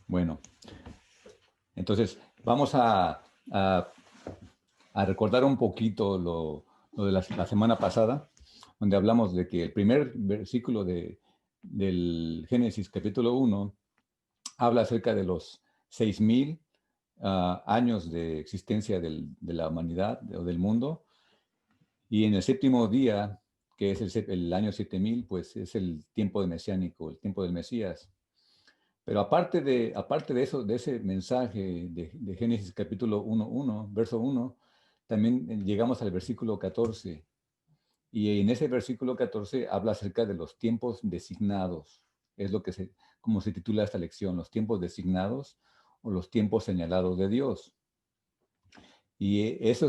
Bueno, entonces vamos a- a recordar un poquito lo de la semana pasada, donde hablamos de que el primer versículo del Génesis capítulo 1 habla acerca de los 6,000 años de existencia de la humanidad o del mundo, y en el séptimo día, que es el año 7,000, pues es el tiempo de mesiánico, el tiempo del Mesías. Pero aparte de eso, de ese mensaje de Génesis capítulo 1, verso 1, también llegamos al versículo 14. Y en ese versículo 14 habla acerca de los tiempos designados. Es como se titula esta lección, los tiempos designados o los tiempos señalados de Dios. Y esto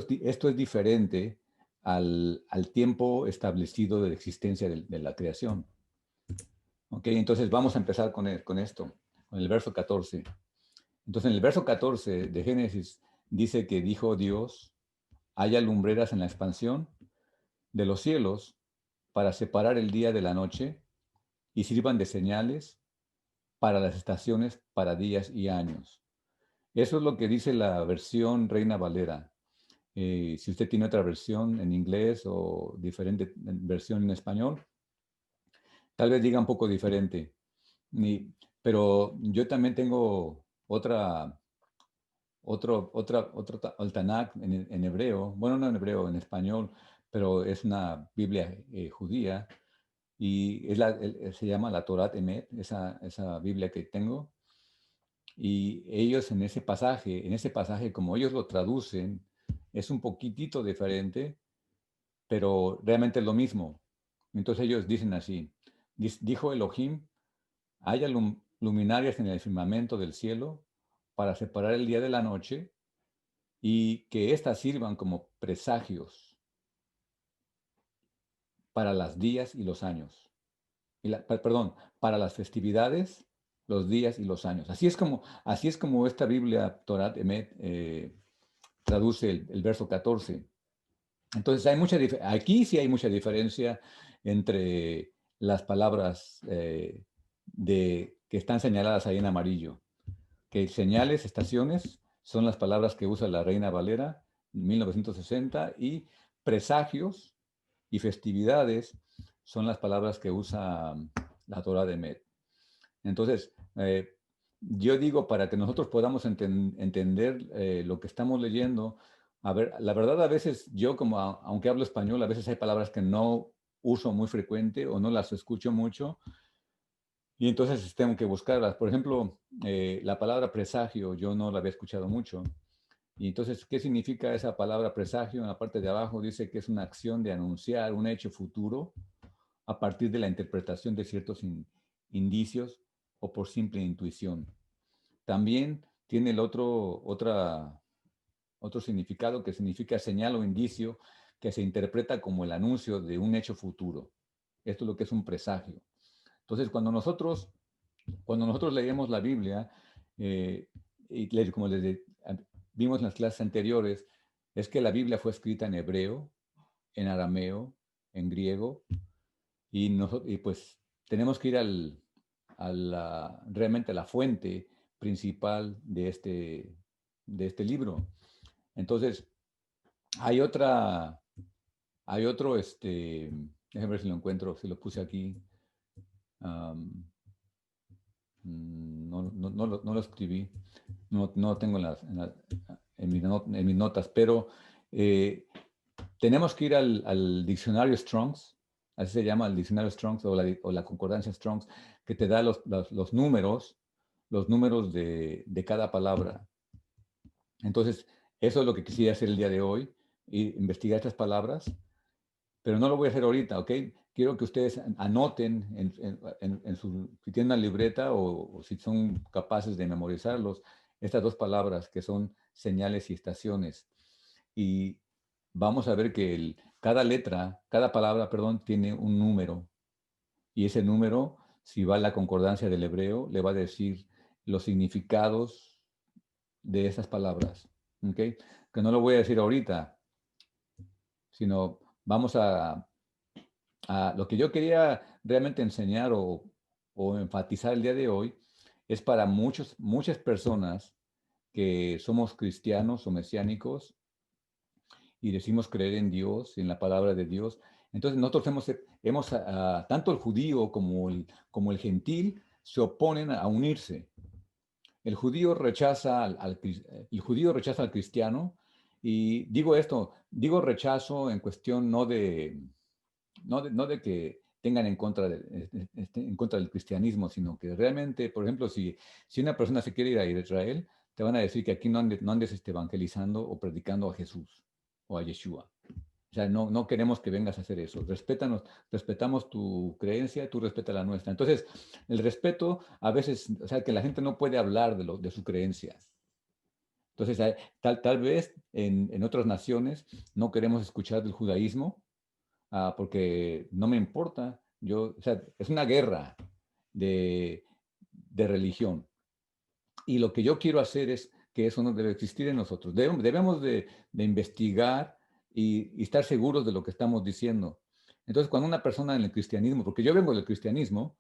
es diferente al tiempo establecido de la existencia de la creación. ¿Ok? Entonces vamos a empezar con esto, con el verso 14. Entonces, en el verso 14 de Génesis dice que dijo Dios, haya lumbreras en la expansión de los cielos para separar el día de la noche y sirvan de señales para las estaciones, para días y años. Eso es lo que dice la versión Reina Valera. Si usted tiene otra versión en inglés o diferente versión en español, tal vez diga un poco diferente. Pero yo también tengo otro Altanach en hebreo, bueno, no en hebreo, en español, pero es una Biblia judía y se llama la Torat Emet, esa Biblia que tengo. Y ellos en ese pasaje, como ellos lo traducen, es un poquitito diferente, pero realmente es lo mismo. Entonces ellos dicen así, dijo Elohim, haya luminarias en el firmamento del cielo para separar el día de la noche y que éstas sirvan como presagios para los días y los años. Perdón, para las festividades, los días y los años. Así es como esta Biblia, Torat Emet, traduce el verso 14. Entonces, aquí sí hay mucha diferencia entre las palabras que están señaladas ahí en amarillo. Que señales, estaciones, son las palabras que usa la Reina Valera 1960 y presagios y festividades son las palabras que usa la Torah de Met. Entonces, yo digo, para que nosotros podamos entender lo que estamos leyendo, a ver, la verdad a veces yo aunque hablo español, a veces hay palabras que no uso muy frecuente o no las escucho mucho y entonces tengo que buscarlas. Por ejemplo, la palabra presagio yo no la había escuchado mucho. Y entonces, ¿qué significa esa palabra presagio? En la parte de abajo dice que es una acción de anunciar un hecho futuro a partir de la interpretación de ciertos indicios o por simple intuición. También tiene otro significado que significa señal o indicio que se interpreta como el anuncio de un hecho futuro. Esto es lo que es un presagio. Entonces, cuando nosotros leemos la Biblia, eh, y como vimos en las clases anteriores, es que la Biblia fue escrita en hebreo, en arameo, en griego, y pues tenemos que ir realmente a la fuente principal de este libro. Entonces, hay otra, hay otro, déjame ver si lo encuentro, si lo puse aquí. Um, no lo escribí, no lo tengo en mis notas, pero eh, tenemos que ir al diccionario Strongs, así se llama el diccionario Strongs o la concordancia Strongs, que te da los números de cada palabra. Entonces, eso es lo que quisiera hacer el día de hoy, investigar estas palabras, pero no lo voy a hacer ahorita, ¿ok? Quiero que ustedes anoten si tienen una libreta o si son capaces de memorizarlos, estas dos palabras que son señales y estaciones. Y vamos a ver que cada palabra, perdón, tiene un número. Y ese número, si va a la concordancia del hebreo, le va a decir los significados de esas palabras. ¿Ok? Que no lo voy a decir ahorita, sino vamos lo que yo quería realmente enseñar o enfatizar el día de hoy es para muchas personas que somos cristianos o mesiánicos y decimos creer en Dios, en la palabra de Dios. Entonces nosotros tanto el judío como el gentil se oponen a unirse. El judío rechaza al cristiano, y digo esto, digo rechazo en cuestión no de que tengan en contra del cristianismo, sino que realmente, por ejemplo, si una persona se quiere ir a Israel, te van a decir que aquí no andes evangelizando o predicando a Jesús o a Yeshua. O sea, no queremos que vengas a hacer eso. Respetamos tu creencia, tú respeta la nuestra. Entonces, el respeto a veces, o sea, que la gente no puede hablar de sus creencias. Entonces, tal vez en otras naciones no queremos escuchar del judaísmo, porque no me importa. O sea, es una guerra de, de religión. Y lo que yo quiero hacer es que eso no debe existir en nosotros. Debemos de investigar y estar seguros de lo que estamos diciendo. Entonces, cuando una persona en el cristianismo, porque yo vengo del cristianismo,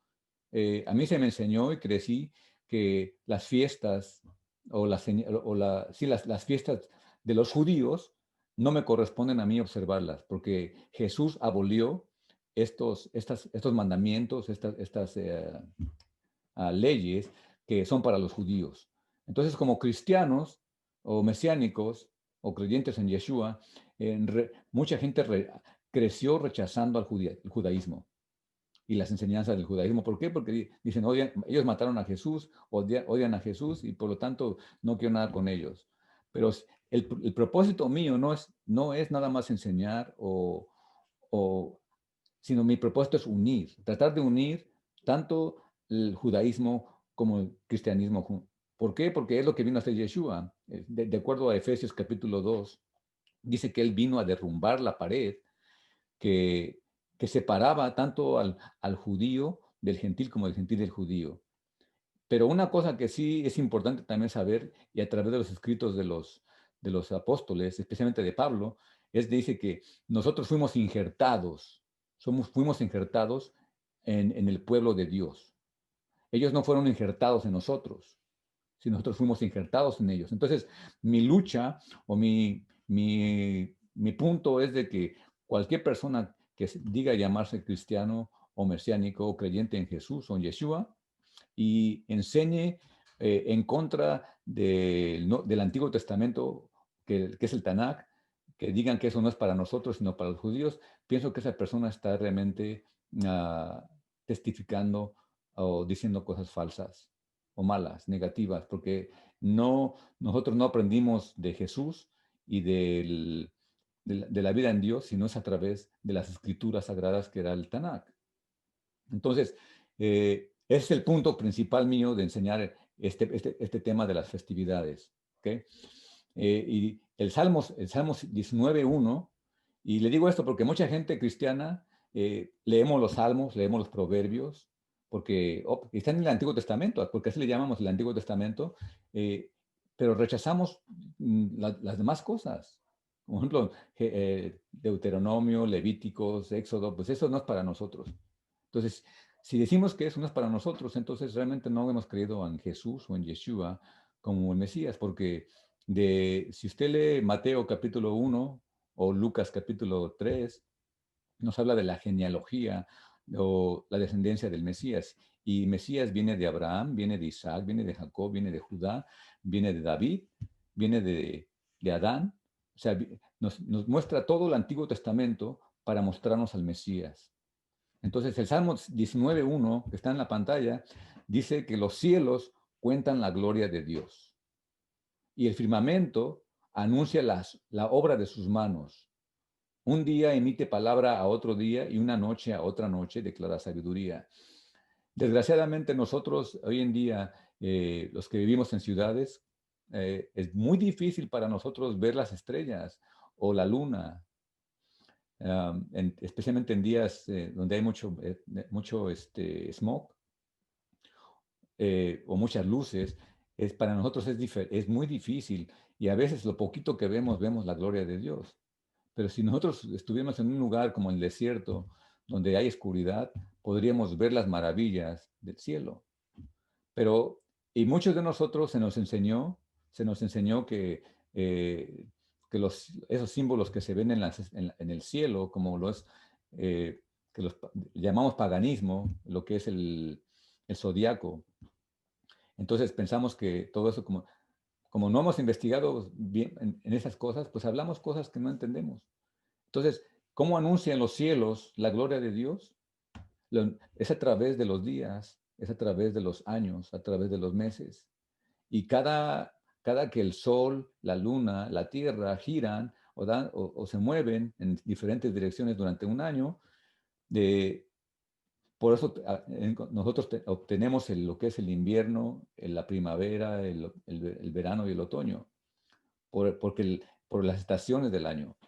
a mí se me enseñó y crecí que las fiestas las fiestas de los judíos no me corresponden a mí observarlas, porque Jesús abolió estos mandamientos, estas leyes que son para los judíos. Entonces, como cristianos o mesiánicos o creyentes en Yeshua, mucha gente creció rechazando el judaísmo y las enseñanzas del judaísmo. ¿Por qué? Porque dicen, ellos mataron a Jesús, odian a Jesús y por lo tanto no quiero nada con ellos. Pero el propósito mío no es nada más enseñar o sino mi propósito es tratar de unir tanto el judaísmo como el cristianismo. ¿Por qué? Porque es lo que vino a hacer Yeshua. De acuerdo a Efesios capítulo 2, dice que él vino a derrumbar la pared que, que separaba tanto al judío del gentil como del gentil del judío. Pero una cosa que sí es importante también saber, y a través de los escritos de los apóstoles, especialmente de Pablo, dice que nosotros fuimos injertados en el pueblo de Dios. Ellos no fueron injertados en nosotros, sino nosotros fuimos injertados en ellos. Entonces, mi lucha o mi punto es de que cualquier persona que diga llamarse cristiano o mesiánico o creyente en Jesús o en Yeshua, y enseñe en contra del Antiguo Testamento, que es el Tanakh, que digan que eso no es para nosotros, sino para los judíos, pienso que esa persona está realmente testificando o diciendo cosas falsas o malas, negativas, porque nosotros no aprendimos de Jesús y de la vida en Dios, sino es a través de las escrituras sagradas que era el Tanakh. Entonces, ese es el punto principal mío de enseñar este tema de las festividades. ¿Okay? Y el Salmos 19:1, y le digo esto porque mucha gente cristiana leemos los salmos, leemos los proverbios, porque están en el Antiguo Testamento, porque así le llamamos el Antiguo Testamento, eh, pero rechazamos las demás cosas. Por ejemplo, Deuteronomio, Levíticos, Éxodo, pues eso no es para nosotros. Entonces, si decimos que eso no es para nosotros, entonces realmente no hemos creído en Jesús o en Yeshua como el Mesías, porque si usted lee Mateo capítulo 1 o Lucas capítulo 3, nos habla de la genealogía o la descendencia del Mesías. Y Mesías viene de Abraham, viene de Isaac, viene de Jacob, viene de Judá, viene de David, viene de Adán. O sea, nos muestra todo el Antiguo Testamento para mostrarnos al Mesías. Entonces, el Salmo 19:1, que está en la pantalla, dice que los cielos cuentan la gloria de Dios y el firmamento anuncia la obra de sus manos. Un día emite palabra a otro día y una noche a otra noche declara sabiduría. Desgraciadamente nosotros hoy en día, los que vivimos en ciudades, es muy difícil para nosotros ver las estrellas o la luna, especialmente en días donde hay mucho smoke o muchas luces. Para nosotros es muy difícil, y a veces lo poquito que vemos la gloria de Dios. Pero si nosotros estuviéramos en un lugar como el desierto, donde hay oscuridad, podríamos ver las maravillas del cielo. Pero Y muchos de nosotros se nos enseñó que esos símbolos que se ven en el cielo, como los que llamamos paganismo, lo que es el zodiaco. Entonces pensamos que todo eso, como no hemos investigado bien en esas cosas, pues hablamos cosas que no entendemos. Entonces, ¿cómo anuncian los cielos la gloria de Dios? Es a través de los días, es a través de los años, a través de los meses. Y cada que el sol, la luna, la tierra giran o se mueven en diferentes direcciones durante un año, de, por eso nosotros obtenemos lo que es el invierno, la primavera, el verano y el otoño, por las estaciones del año.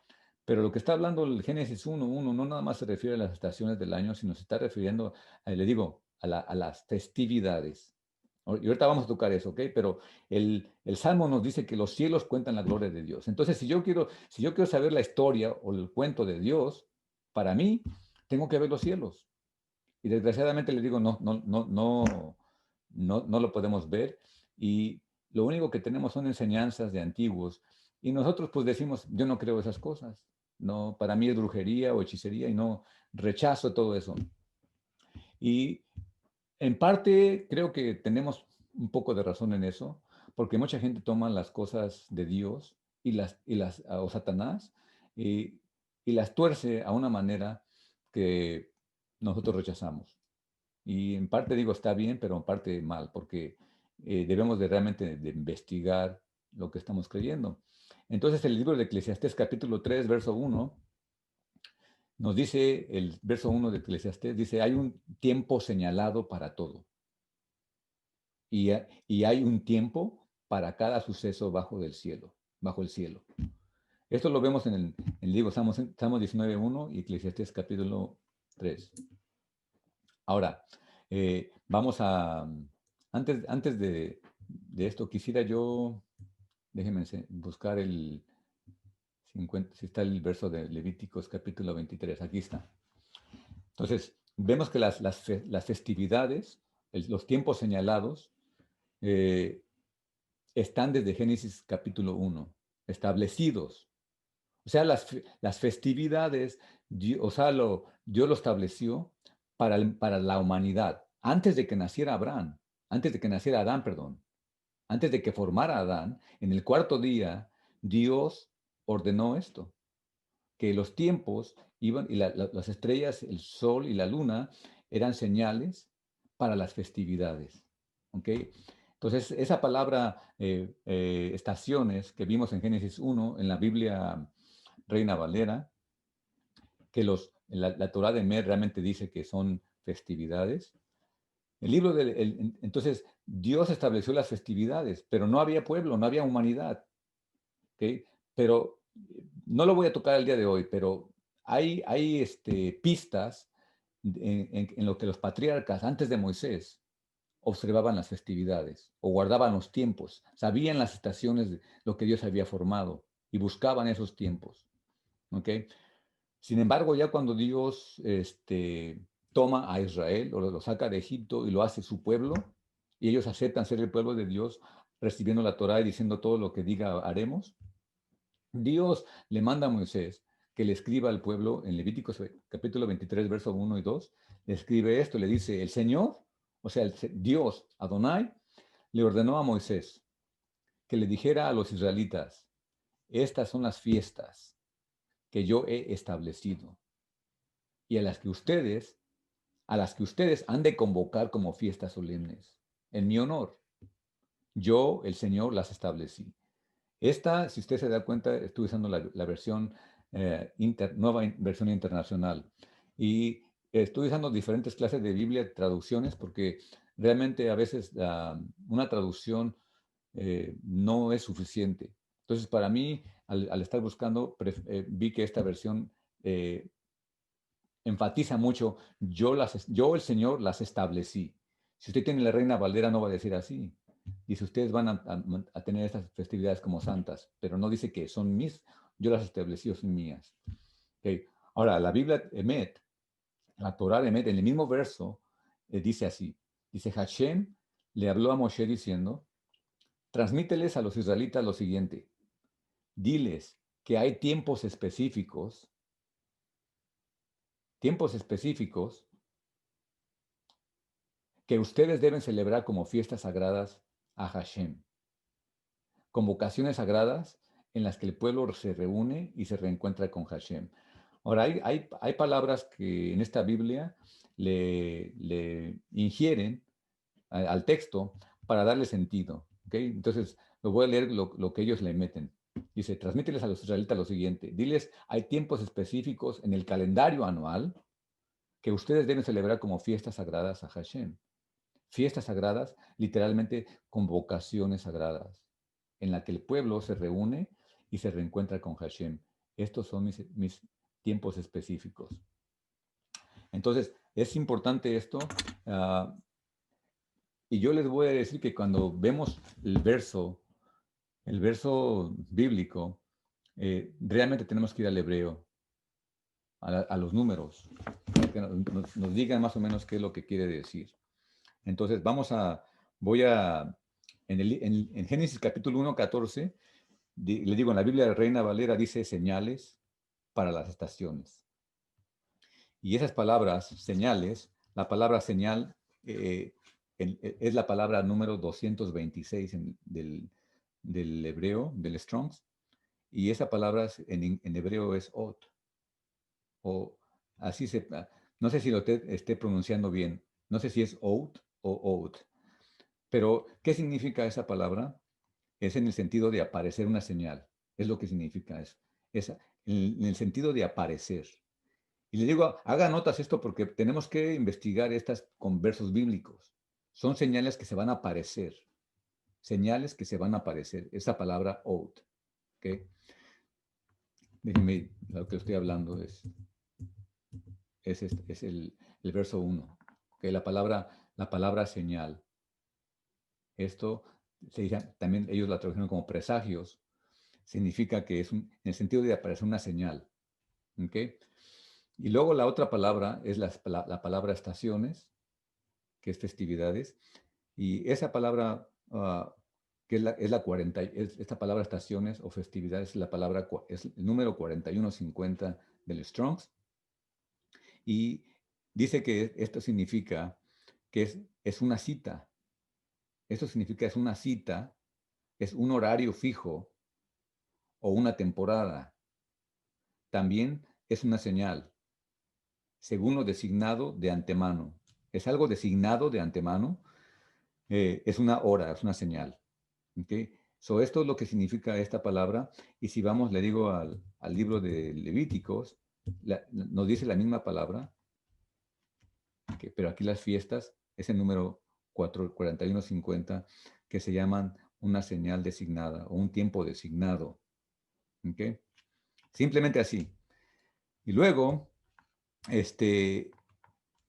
Pero lo que está hablando el Génesis 1:1 no nada más se refiere a las estaciones del año, sino se está refiriendo, le digo, a las festividades. Y ahorita vamos a tocar eso, ¿ok? Pero el Salmo nos dice que los cielos cuentan la gloria de Dios. Entonces, si yo quiero saber la historia o el cuento de Dios, para mí, tengo que ver los cielos. Y desgraciadamente le digo, no lo podemos ver. Y lo único que tenemos son enseñanzas de antiguos. Y nosotros pues decimos, yo no creo esas cosas. No, para mí es brujería o hechicería y no rechazo todo eso. Y en parte creo que tenemos un poco de razón en eso, porque mucha gente toma las cosas de Dios o Satanás y, y las tuerce a una manera que nosotros rechazamos. Y en parte digo está bien, pero en parte mal, porque debemos de realmente de investigar lo que estamos creyendo. Entonces el libro de Eclesiastés capítulo 3 verso 1 nos dice, el verso 1 de Eclesiastés, dice, hay un tiempo señalado para todo y hay un tiempo para cada suceso bajo del cielo, bajo el cielo. Esto lo vemos en el libro Salmos 19:1 y Eclesiastés capítulo 3. Ahora, vamos antes de esto, quisiera yo, déjenme buscar el 50, si está el verso de Levíticos capítulo 23, aquí está. Entonces, vemos que las festividades, los tiempos señalados, eh, están desde Génesis capítulo 1, establecidos. O sea, las festividades, Dios lo estableció para la humanidad, antes de que naciera Abraham, antes de que naciera Adán, perdón, antes de que formara Adán, en el cuarto día, Dios ordenó esto, que los tiempos iban, y las estrellas, el sol y la luna eran señales para las festividades. ¿Ok? Entonces, esa palabra estaciones que vimos en Génesis 1, en la Biblia Reina Valera, que la Torá de Mer realmente dice que son festividades. Entonces, Dios estableció las festividades, pero no había pueblo, no había humanidad. ¿Ok? Pero no lo voy a tocar el día de hoy, pero hay pistas en lo que los patriarcas, antes de Moisés, observaban las festividades o guardaban los tiempos, sabían las estaciones de lo que Dios había formado y buscaban esos tiempos. ¿Ok? Sin embargo, ya cuando Dios toma a Israel o lo saca de Egipto y lo hace su pueblo, y ellos aceptan ser el pueblo de Dios, recibiendo la Torá y diciendo todo lo que diga haremos, Dios le manda a Moisés que le escriba al pueblo en Levíticos capítulo 23, verso 1 y 2, le escribe esto, le dice, el Señor, o sea, Dios, Adonai, le ordenó a Moisés que le dijera a los israelitas, estas son las fiestas que yo he establecido y a las que ustedes han de convocar como fiestas solemnes, en mi honor. Yo, el Señor, las establecí. Esta, si usted se da cuenta, estoy usando la versión, nueva versión internacional. Y estoy usando diferentes clases de Biblia, traducciones, porque realmente a veces una traducción no es suficiente. Entonces, para mí, al estar buscando, vi que esta versión enfatiza mucho, yo el Señor las establecí. Si usted tiene la Reina Valera, no va a decir así. Dice, ustedes van a tener estas festividades como santas, pero no dice que son mis, yo las establecí, son mías. Okay. Ahora, la Biblia la Torah Emet, en el mismo verso, dice así, dice, Hashem le habló a Moshe diciendo, transmíteles a los israelitas lo siguiente, diles que hay tiempos específicos que ustedes deben celebrar como fiestas sagradas a Hashem, convocaciones sagradas en las que el pueblo se reúne y se reencuentra con Hashem. Ahora, hay palabras que en esta Biblia le ingieren al texto para darle sentido. ¿Okay? Entonces, lo voy a leer lo que ellos le meten. Dice, transmíteles a los israelitas lo siguiente. Diles, hay tiempos específicos en el calendario anual que ustedes deben celebrar como fiestas sagradas a Hashem. Fiestas sagradas, literalmente convocaciones sagradas, en la que el pueblo se reúne y se reencuentra con Hashem. Estos son mis tiempos específicos. Entonces, es importante esto. Y yo les voy a decir que cuando vemos el verso bíblico, realmente tenemos que ir al hebreo, a los números, para que nos digan más o menos qué es lo que quiere decir. Entonces, en Génesis capítulo 1, 14, le digo, en la Biblia de Reina Valera dice señales para las estaciones. Y esas palabras, señales, la palabra señal es la palabra número 226 del hebreo, del Strong's, y esa palabra en hebreo es ot, o así no sé si lo esté pronunciando bien, no sé si es out o out, pero ¿qué significa esa palabra? Es en el sentido de aparecer una señal, es lo que significa eso, es en el sentido de aparecer. Y le digo, haga notas esto porque tenemos que investigar estas con versos bíblicos. Son señales que se van a aparecer. Señales que se van a aparecer. Esa palabra out. ¿Okay? Déjenme, lo que estoy hablando es el verso 1. ¿Okay? La palabra señal. Esto se dice, también ellos la tradujeron como presagios. Significa que es en el sentido de aparecer una señal. ¿Okay? Y luego la otra palabra es la palabra estaciones, que es festividades, y esa palabra, que esta palabra estaciones o festividades, es el número 4150 del Strong's, y dice que esto significa que es una cita. Esto significa es una cita, es un horario fijo o una temporada. También es una señal, según lo designado de antemano. Es algo designado de antemano, es una hora, es una señal. ¿Okay? So, esto es lo que significa esta palabra. Y si vamos, le digo al libro de Levíticos, nos dice la misma palabra, pero aquí las fiestas es el número 4150, que se llaman una señal designada o un tiempo designado. ¿Okay? Simplemente así. Y luego,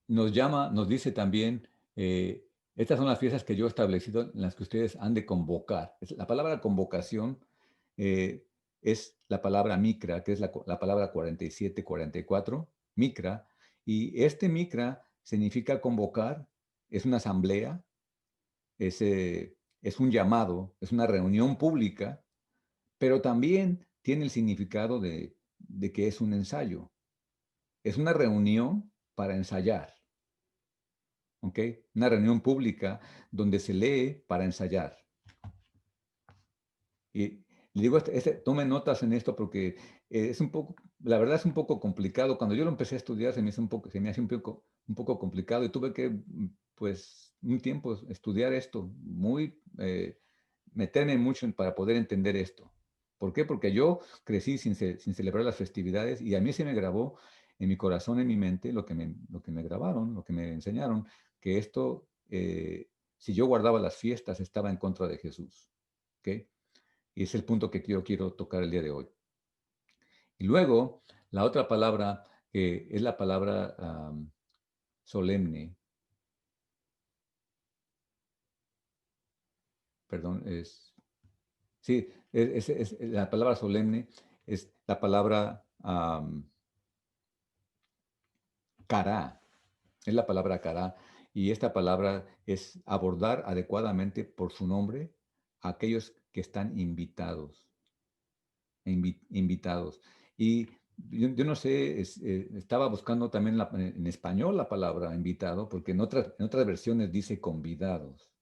nos dice también, estas son las fiestas que yo he establecido en las que ustedes han de convocar. La palabra convocación es la palabra micra, que es la palabra 47-44, micra, y micra significa convocar, es una asamblea, es un llamado, es una reunión pública, pero también tiene el significado de que es un ensayo. Es una reunión para ensayar. ¿Ok? Una reunión pública donde se lee para ensayar. Y le digo, tome notas en esto porque es un poco, la verdad es un poco complicado. Cuando yo lo empecé a estudiar se me hace un poco complicado y tuve que, pues, un tiempo estudiar esto, meterme mucho para poder entender esto. ¿Por qué? Porque yo crecí sin celebrar las festividades y a mí se me grabó en mi corazón, en mi mente, lo que me grabaron, lo que me enseñaron, que esto, si yo guardaba las fiestas, estaba en contra de Jesús. ¿Ok? Y es el punto que yo quiero tocar el día de hoy. Y luego, la otra palabra, que es la palabra solemne, perdón, sí, la palabra solemne es la palabra cará, es la palabra cará. Y esta palabra es abordar adecuadamente por su nombre a aquellos que están invitados, invitados. Y yo no sé, estaba buscando también en español la palabra invitado, porque en otras versiones dice convidados.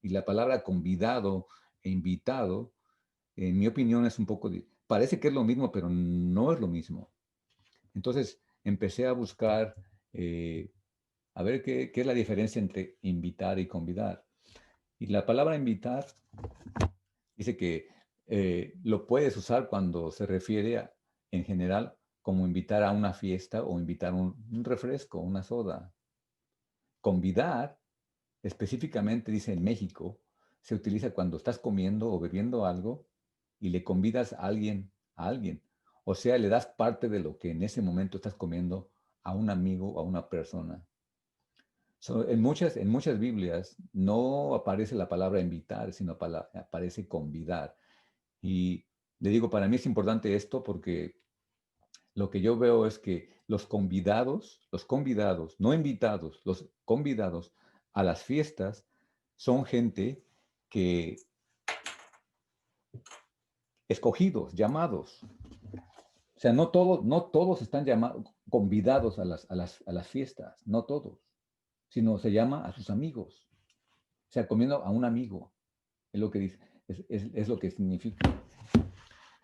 Y la palabra convidado e invitado, en mi opinión, es un poco, parece que es lo mismo, pero no es lo mismo. Entonces empecé a buscar, eh, a ver qué es la diferencia entre invitar y convidar. Y la palabra invitar dice que lo puedes usar cuando se refiere en general como invitar a una fiesta o invitar un refresco, una soda. Convidar, específicamente dice en México, se utiliza cuando estás comiendo o bebiendo algo y le convidas a alguien. O sea, le das parte de lo que en ese momento estás comiendo a un amigo o a una persona. En muchas Biblias no aparece la palabra invitar, sino aparece convidar. Y le digo, para mí es importante esto porque lo que yo veo es que los convidados, no invitados, los convidados a las fiestas son gente que, escogidos, llamados. O sea, no todos están convidados a las fiestas, no todos, sino se llama a sus amigos. O sea, comiendo a un amigo, es lo que dice, es lo que significa.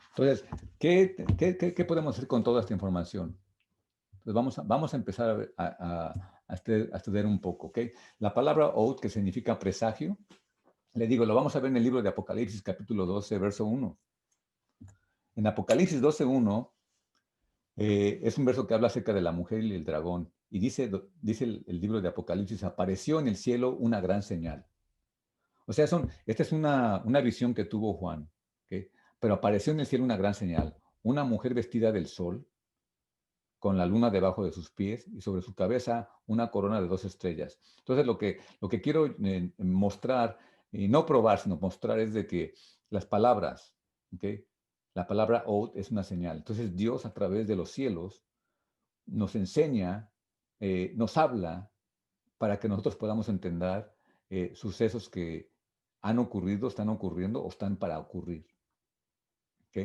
Entonces, ¿qué podemos hacer con toda esta información? Pues vamos a empezar a estudiar un poco, ¿ok? La palabra oath, que significa presagio, le digo, lo vamos a ver en el libro de Apocalipsis, capítulo 12, verso 1. En Apocalipsis 12:1 es un verso que habla acerca de la mujer y el dragón. Y dice el libro de Apocalipsis, apareció en el cielo una gran señal. O sea, esta es una visión que tuvo Juan, ¿ok? Pero apareció en el cielo una gran señal, una mujer vestida del sol, con la luna debajo de sus pies y sobre su cabeza una corona de 2 estrellas. Entonces, lo que quiero mostrar, y no probar, sino mostrar, es de que las palabras, ¿ok? La palabra oath es una señal. Entonces, Dios a través de los cielos nos enseña, nos habla para que nosotros podamos entender sucesos que han ocurrido, están ocurriendo o están para ocurrir. ¿Ok?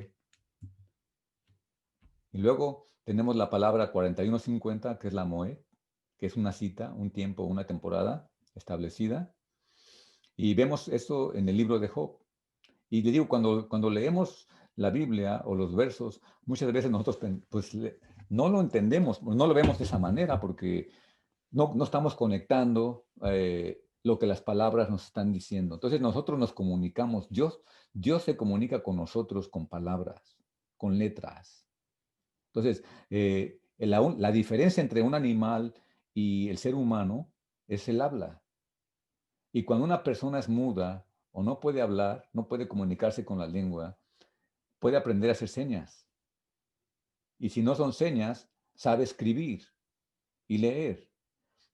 Y luego tenemos la palabra 4150, que es la Moed, que es una cita, un tiempo, una temporada establecida. Y vemos esto en el libro de Job. Y le digo, cuando leemos la Biblia o los versos, muchas veces nosotros pues, no lo entendemos, no lo vemos de esa manera, porque no estamos conectando lo que las palabras nos están diciendo. Entonces nosotros nos comunicamos, Dios se comunica con nosotros con palabras, con letras. Entonces, la diferencia entre un animal y el ser humano es el habla. Y cuando una persona es muda o no puede hablar, no puede comunicarse con la lengua, puede aprender a hacer señas. Y si no son señas, sabe escribir y leer.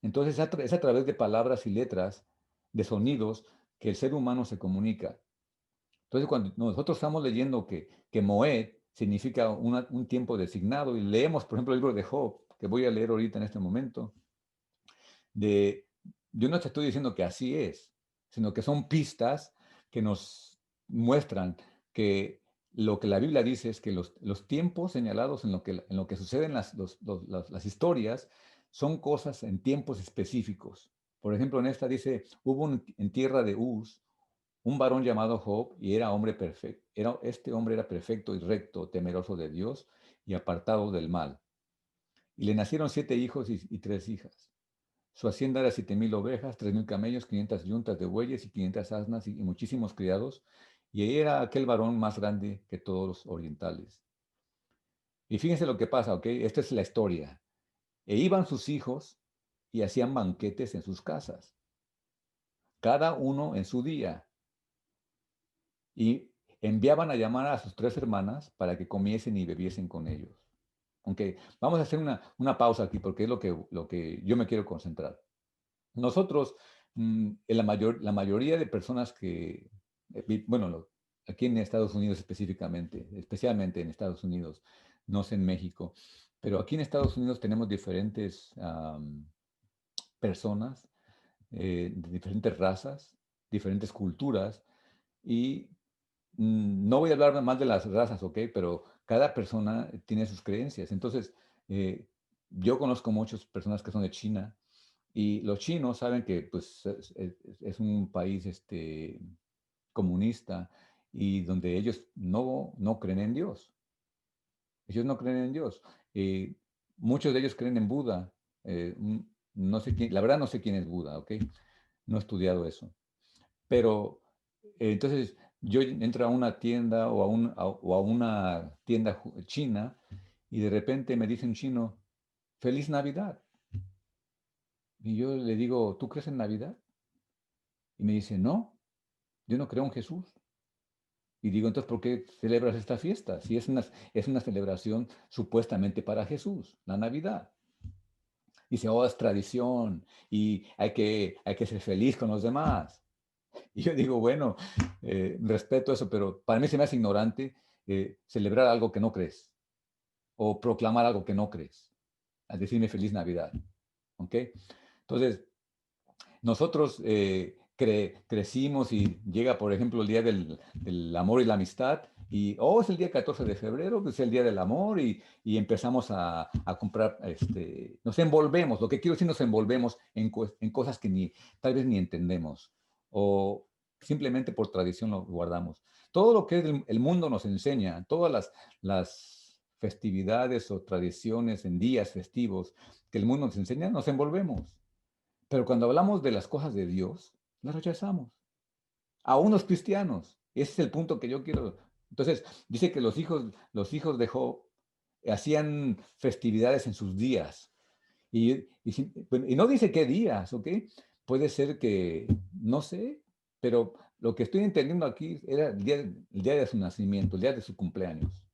Entonces es a través de palabras y letras, de sonidos, que el ser humano se comunica. Entonces, cuando nosotros estamos leyendo que Moed significa un tiempo designado, y leemos, por ejemplo, el libro de Job, que voy a leer ahorita en este momento, de, yo no te estoy diciendo que así es, sino que son pistas que nos muestran que lo que la Biblia dice es que los tiempos señalados en lo que suceden las historias son cosas en tiempos específicos. Por ejemplo, en esta dice, hubo en tierra de Uz un varón llamado Job, y era hombre perfecto. Este hombre era perfecto y recto, temeroso de Dios y apartado del mal. Y le nacieron 7 hijos y 3 hijas. Su hacienda era 7,000 ovejas, 3,000 camellos, 500 yuntas de bueyes y 500 asnas y muchísimos criados. Y era aquel varón más grande que todos los orientales. Y fíjense lo que pasa, ¿ok? Esta es la historia. E iban sus hijos y hacían banquetes en sus casas, cada uno en su día. Y enviaban a llamar a sus 3 hermanas para que comiesen y bebiesen con ellos. Aunque vamos a hacer una pausa aquí, porque es lo que yo me quiero concentrar. Nosotros, la mayoría de personas bueno, aquí en Estados Unidos específicamente, especialmente en Estados Unidos, no sé en México, pero aquí en Estados Unidos tenemos diferentes personas de diferentes razas, diferentes culturas, y no voy a hablar más de las razas, ¿ok? Pero cada persona tiene sus creencias. Entonces, eh, yo conozco muchas personas que son de China y los chinos saben que pues, es un país comunista y donde ellos no creen en Dios. Ellos no creen en Dios. Eh, Muchos de ellos creen en Buda. No sé quién, la verdad no sé quién es Buda, ¿ok? No he estudiado eso. Pero entonces yo entro a una tienda o a una tienda china y de repente me dice un chino, Feliz Navidad. Y yo le digo, ¿tú crees en Navidad? Y me dice, no, yo no creo en Jesús. Y digo, entonces, ¿por qué celebras esta fiesta? Si es una celebración supuestamente para Jesús, la Navidad. Dice, oh, es tradición y hay que ser feliz con los demás. Y yo digo, bueno, respeto eso, pero para mí se me hace ignorante celebrar algo que no crees o proclamar algo que no crees, al decirme feliz Navidad. ¿Ok? Entonces, nosotros crecimos y llega, por ejemplo, el día del amor y la amistad y, es el día 14 de febrero, pues es el día del amor y empezamos a comprar, nos envolvemos, lo que quiero decir, nos envolvemos en cosas que tal vez ni entendemos o simplemente por tradición lo guardamos. Todo lo que el mundo nos enseña, todas las festividades o tradiciones en días festivos que el mundo nos enseña, nos envolvemos. Pero cuando hablamos de las cosas de Dios, las rechazamos. A unos cristianos. Ese es el punto que yo quiero. Entonces, dice que los hijos de Job hacían festividades en sus días. Bueno, y no dice qué días, ¿ok? Puede ser que, no sé, pero lo que estoy entendiendo aquí era el día de su nacimiento, el día de su cumpleaños.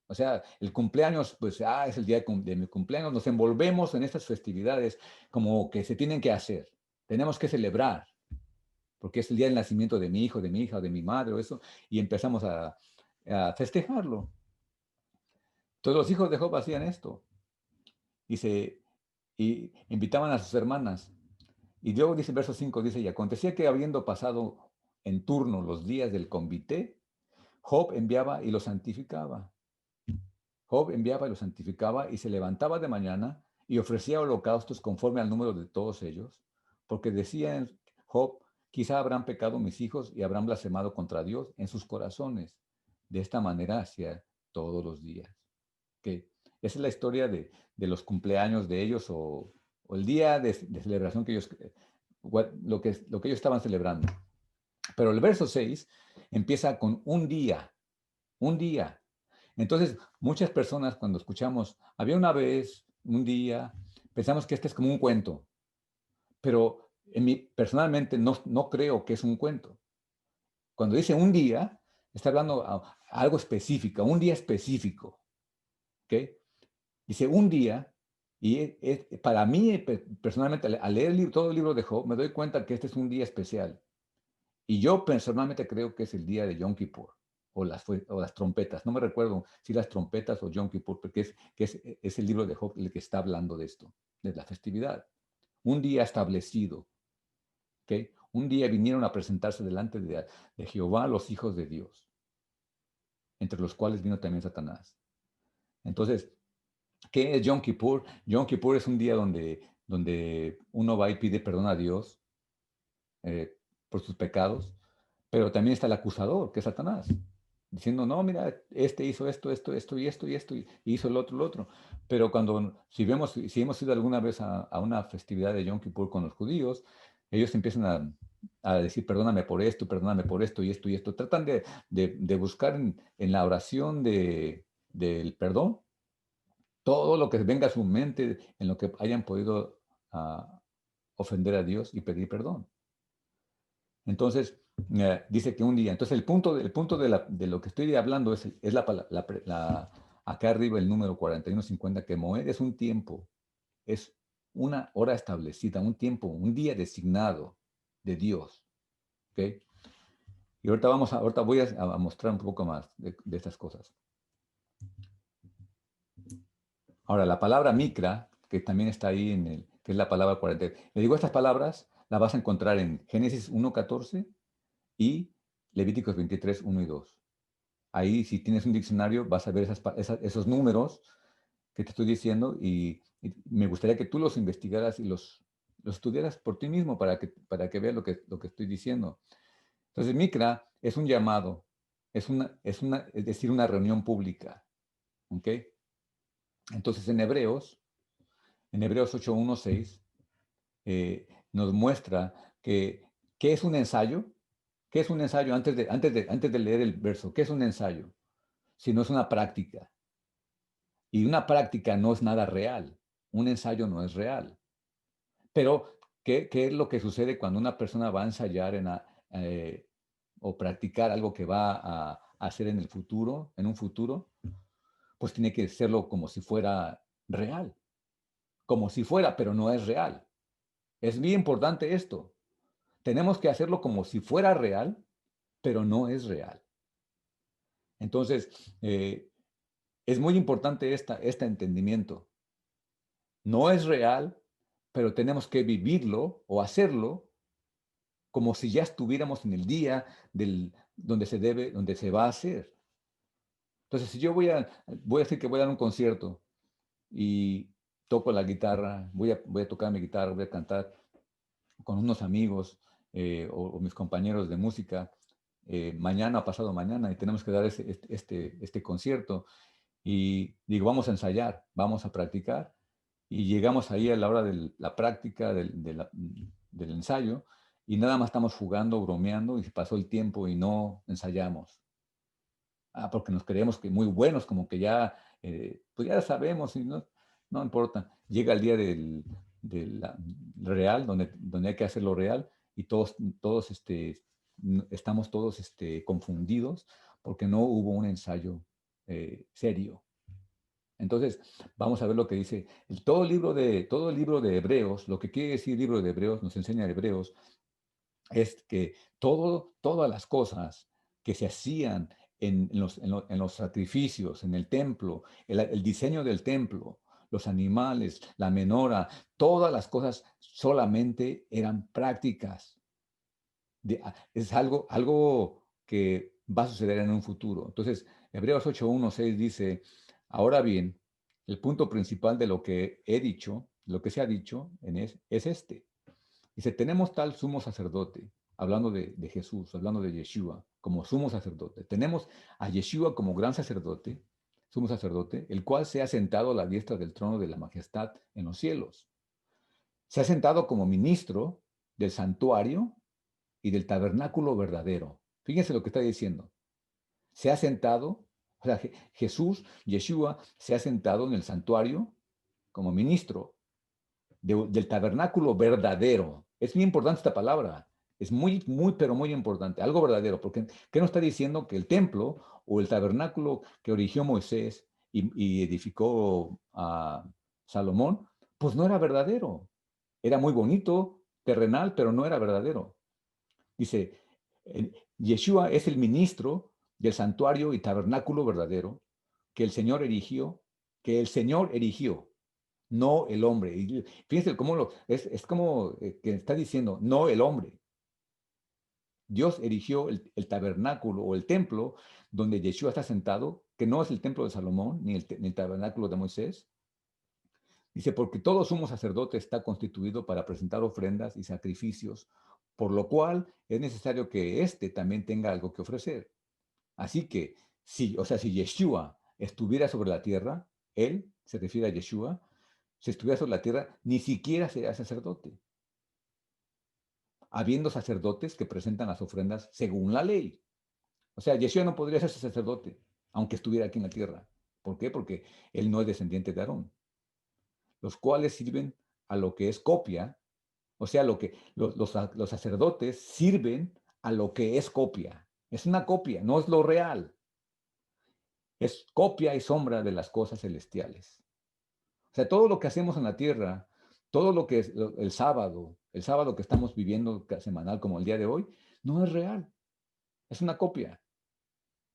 O sea, el cumpleaños, pues, es el día de mi cumpleaños, nos envolvemos en estas festividades como que se tienen que hacer. Tenemos que celebrar, porque es el día del nacimiento de mi hijo, de mi hija, de mi madre, o eso, y empezamos a festejarlo. Todos los hijos de Job hacían esto, y invitaban a sus hermanas. Y luego dice, verso 5 dice, y acontecía que habiendo pasado en turno los días del convite, Job enviaba y los santificaba. Job enviaba y los santificaba y se levantaba de mañana y ofrecía holocaustos conforme al número de todos ellos, porque decía Job, quizá habrán pecado mis hijos y habrán blasfemado contra Dios en sus corazones. De esta manera hacía todos los días. Que esa es la historia de los cumpleaños de ellos o el día de celebración que ellos, lo que ellos estaban celebrando. Pero el verso 6 empieza con un día, un día. Entonces, muchas personas cuando escuchamos, había una vez, un día, pensamos que este es como un cuento, pero personalmente no creo que es un cuento. Cuando dice un día, está hablando a algo específico, un día específico, ¿ok? Dice un día, y para mí, personalmente, al leer todo el libro de Job, me doy cuenta que este es un día especial. Y yo personalmente creo que es el día de Yom Kippur o las trompetas. No me recuerdo si las trompetas o Yom Kippur, porque es el libro de Job el que está hablando de esto, de la festividad. Un día establecido. ¿Ok? Un día vinieron a presentarse delante de Jehová los hijos de Dios, entre los cuales vino también Satanás. Entonces, ¿qué es Yom Kippur? Yom Kippur es un día donde uno va y pide perdón a Dios eh, por sus pecados, pero también está el acusador, que es Satanás, diciendo, no, mira, este hizo esto, esto, esto y esto y esto, y hizo el otro. Pero si hemos ido alguna vez a una festividad de Yom Kippur con los judíos, ellos empiezan a decir, perdóname por esto y esto y esto. Tratan de buscar en la oración del perdón todo lo que venga a su mente, en lo que hayan podido ofender a Dios y pedir perdón. Entonces, dice que un día, entonces el punto de lo que estoy hablando es acá arriba el número 4150, que Moed es un tiempo, es una hora establecida, un tiempo, un día designado de Dios. ¿Ok? Y ahorita voy a mostrar un poco más de estas cosas. Ahora, la palabra micra, que también está ahí que es la palabra 40. Le digo, estas palabras las vas a encontrar en Génesis 1:14 y Levíticos 23, 1 y 2. Ahí, si tienes un diccionario, vas a ver esos números que te estoy diciendo y me gustaría que tú los investigaras y los estudiaras por ti mismo para que veas lo que estoy diciendo. Entonces, Mikra es un llamado, es decir, una reunión pública. ¿Ok? Entonces, en Hebreos 8:1-6, nos muestra ¿qué es un ensayo? ¿Qué es un ensayo? Antes de leer el verso, ¿qué es un ensayo? Si no es una práctica. Y una práctica no es nada real. Un ensayo no es real. Pero, ¿qué es lo que sucede cuando una persona va a ensayar o practicar algo que va a hacer en el futuro, en un futuro? Pues tiene que hacerlo como si fuera real. Como si fuera, pero no es real. Es bien importante esto. Tenemos que hacerlo como si fuera real, pero no es real. Entonces, es muy importante este entendimiento. No es real, pero tenemos que vivirlo o hacerlo como si ya estuviéramos en el día donde se va a hacer. Entonces, si yo voy a decir que voy a dar un concierto y toco la guitarra, voy a tocar mi guitarra, voy a cantar con unos amigos o mis compañeros de música mañana o pasado mañana y tenemos que dar este concierto y digo, vamos a ensayar, vamos a practicar y llegamos ahí a la hora de la práctica del ensayo y nada más estamos jugando, bromeando y se pasó el tiempo y no ensayamos. Porque nos creemos que muy buenos, como que ya, pues ya sabemos y no importa. Llega el día del real, donde hay que hacerlo real y todos estamos todos confundidos porque no hubo un ensayo serio. Entonces, vamos a ver lo que dice todo el libro de Hebreos, lo que quiere decir el libro de Hebreos, nos enseña Hebreos, es que todas las cosas que se hacían en los sacrificios, en el templo, el diseño del templo, los animales, la menora, todas las cosas solamente eran prácticas. Es algo que va a suceder en un futuro. Entonces, Hebreos 8:1-6 dice, ahora bien, el punto principal de lo que he dicho, lo que se ha dicho es este. Dice, tenemos tal sumo sacerdote, hablando de Jesús, hablando de Yeshua, como sumo sacerdote. Tenemos a Yeshua como gran sacerdote, sumo sacerdote, el cual se ha sentado a la diestra del trono de la majestad en los cielos. Se ha sentado como ministro del santuario y del tabernáculo verdadero. Fíjense lo que está diciendo. Se ha sentado, o sea, Jesús, Yeshua, se ha sentado en el santuario como ministro del tabernáculo verdadero. Es muy importante esta palabra. Es muy, muy, pero muy importante. Algo verdadero. Porque, ¿qué nos está diciendo? Que el templo o el tabernáculo que origió Moisés y edificó a Salomón, pues no era verdadero. Era muy bonito, terrenal, pero no era verdadero. Dice, Yeshua es el ministro del santuario y tabernáculo verdadero que el Señor erigió, no el hombre. Y fíjense cómo es como que está diciendo, no el hombre. Dios erigió el tabernáculo o el templo donde Yeshua está sentado, que no es el templo de Salomón ni el tabernáculo de Moisés. Dice, porque todo sumo sacerdote está constituido para presentar ofrendas y sacrificios, por lo cual es necesario que éste también tenga algo que ofrecer. Así que, si Yeshua estuviera sobre la tierra, él, se refiere a Yeshua, si estuviera sobre la tierra, ni siquiera sería sacerdote, habiendo sacerdotes que presentan las ofrendas según la ley. O sea, Yeshua no podría ser sacerdote, aunque estuviera aquí en la tierra. ¿Por qué? Porque él no es descendiente de Aarón, los cuales sirven a lo que es copia, o sea, los sacerdotes sirven a lo que es copia. Es una copia, no es lo real. Es copia y sombra de las cosas celestiales. O sea, todo lo que hacemos en la tierra, todo lo que es el sábado que estamos viviendo semanal como el día de hoy, no es real. Es una copia.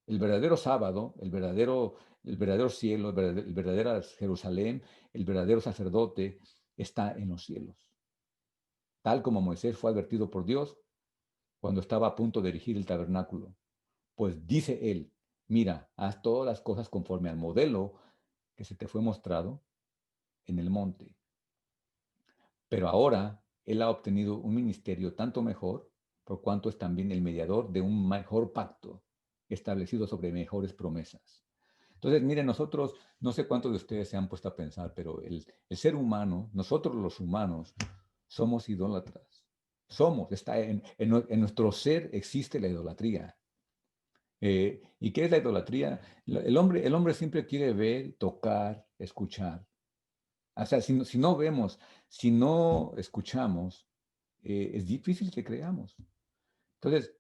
El verdadero sábado, el verdadero cielo, el verdadero Jerusalén, el verdadero sacerdote, está en los cielos. Tal como Moisés fue advertido por Dios cuando estaba a punto de erigir el tabernáculo. Pues dice él, mira, haz todas las cosas conforme al modelo que se te fue mostrado en el monte. Pero ahora él ha obtenido un ministerio tanto mejor, por cuanto es también el mediador de un mejor pacto, establecido sobre mejores promesas. Entonces, miren, nosotros, no sé cuántos de ustedes se han puesto a pensar, pero el ser humano, nosotros los humanos, somos idólatras. Somos, está en nuestro ser existe la idolatría. ¿Y qué es la idolatría? El hombre siempre quiere ver, tocar, escuchar. O sea, si no vemos, si no escuchamos, es difícil que creamos. Entonces,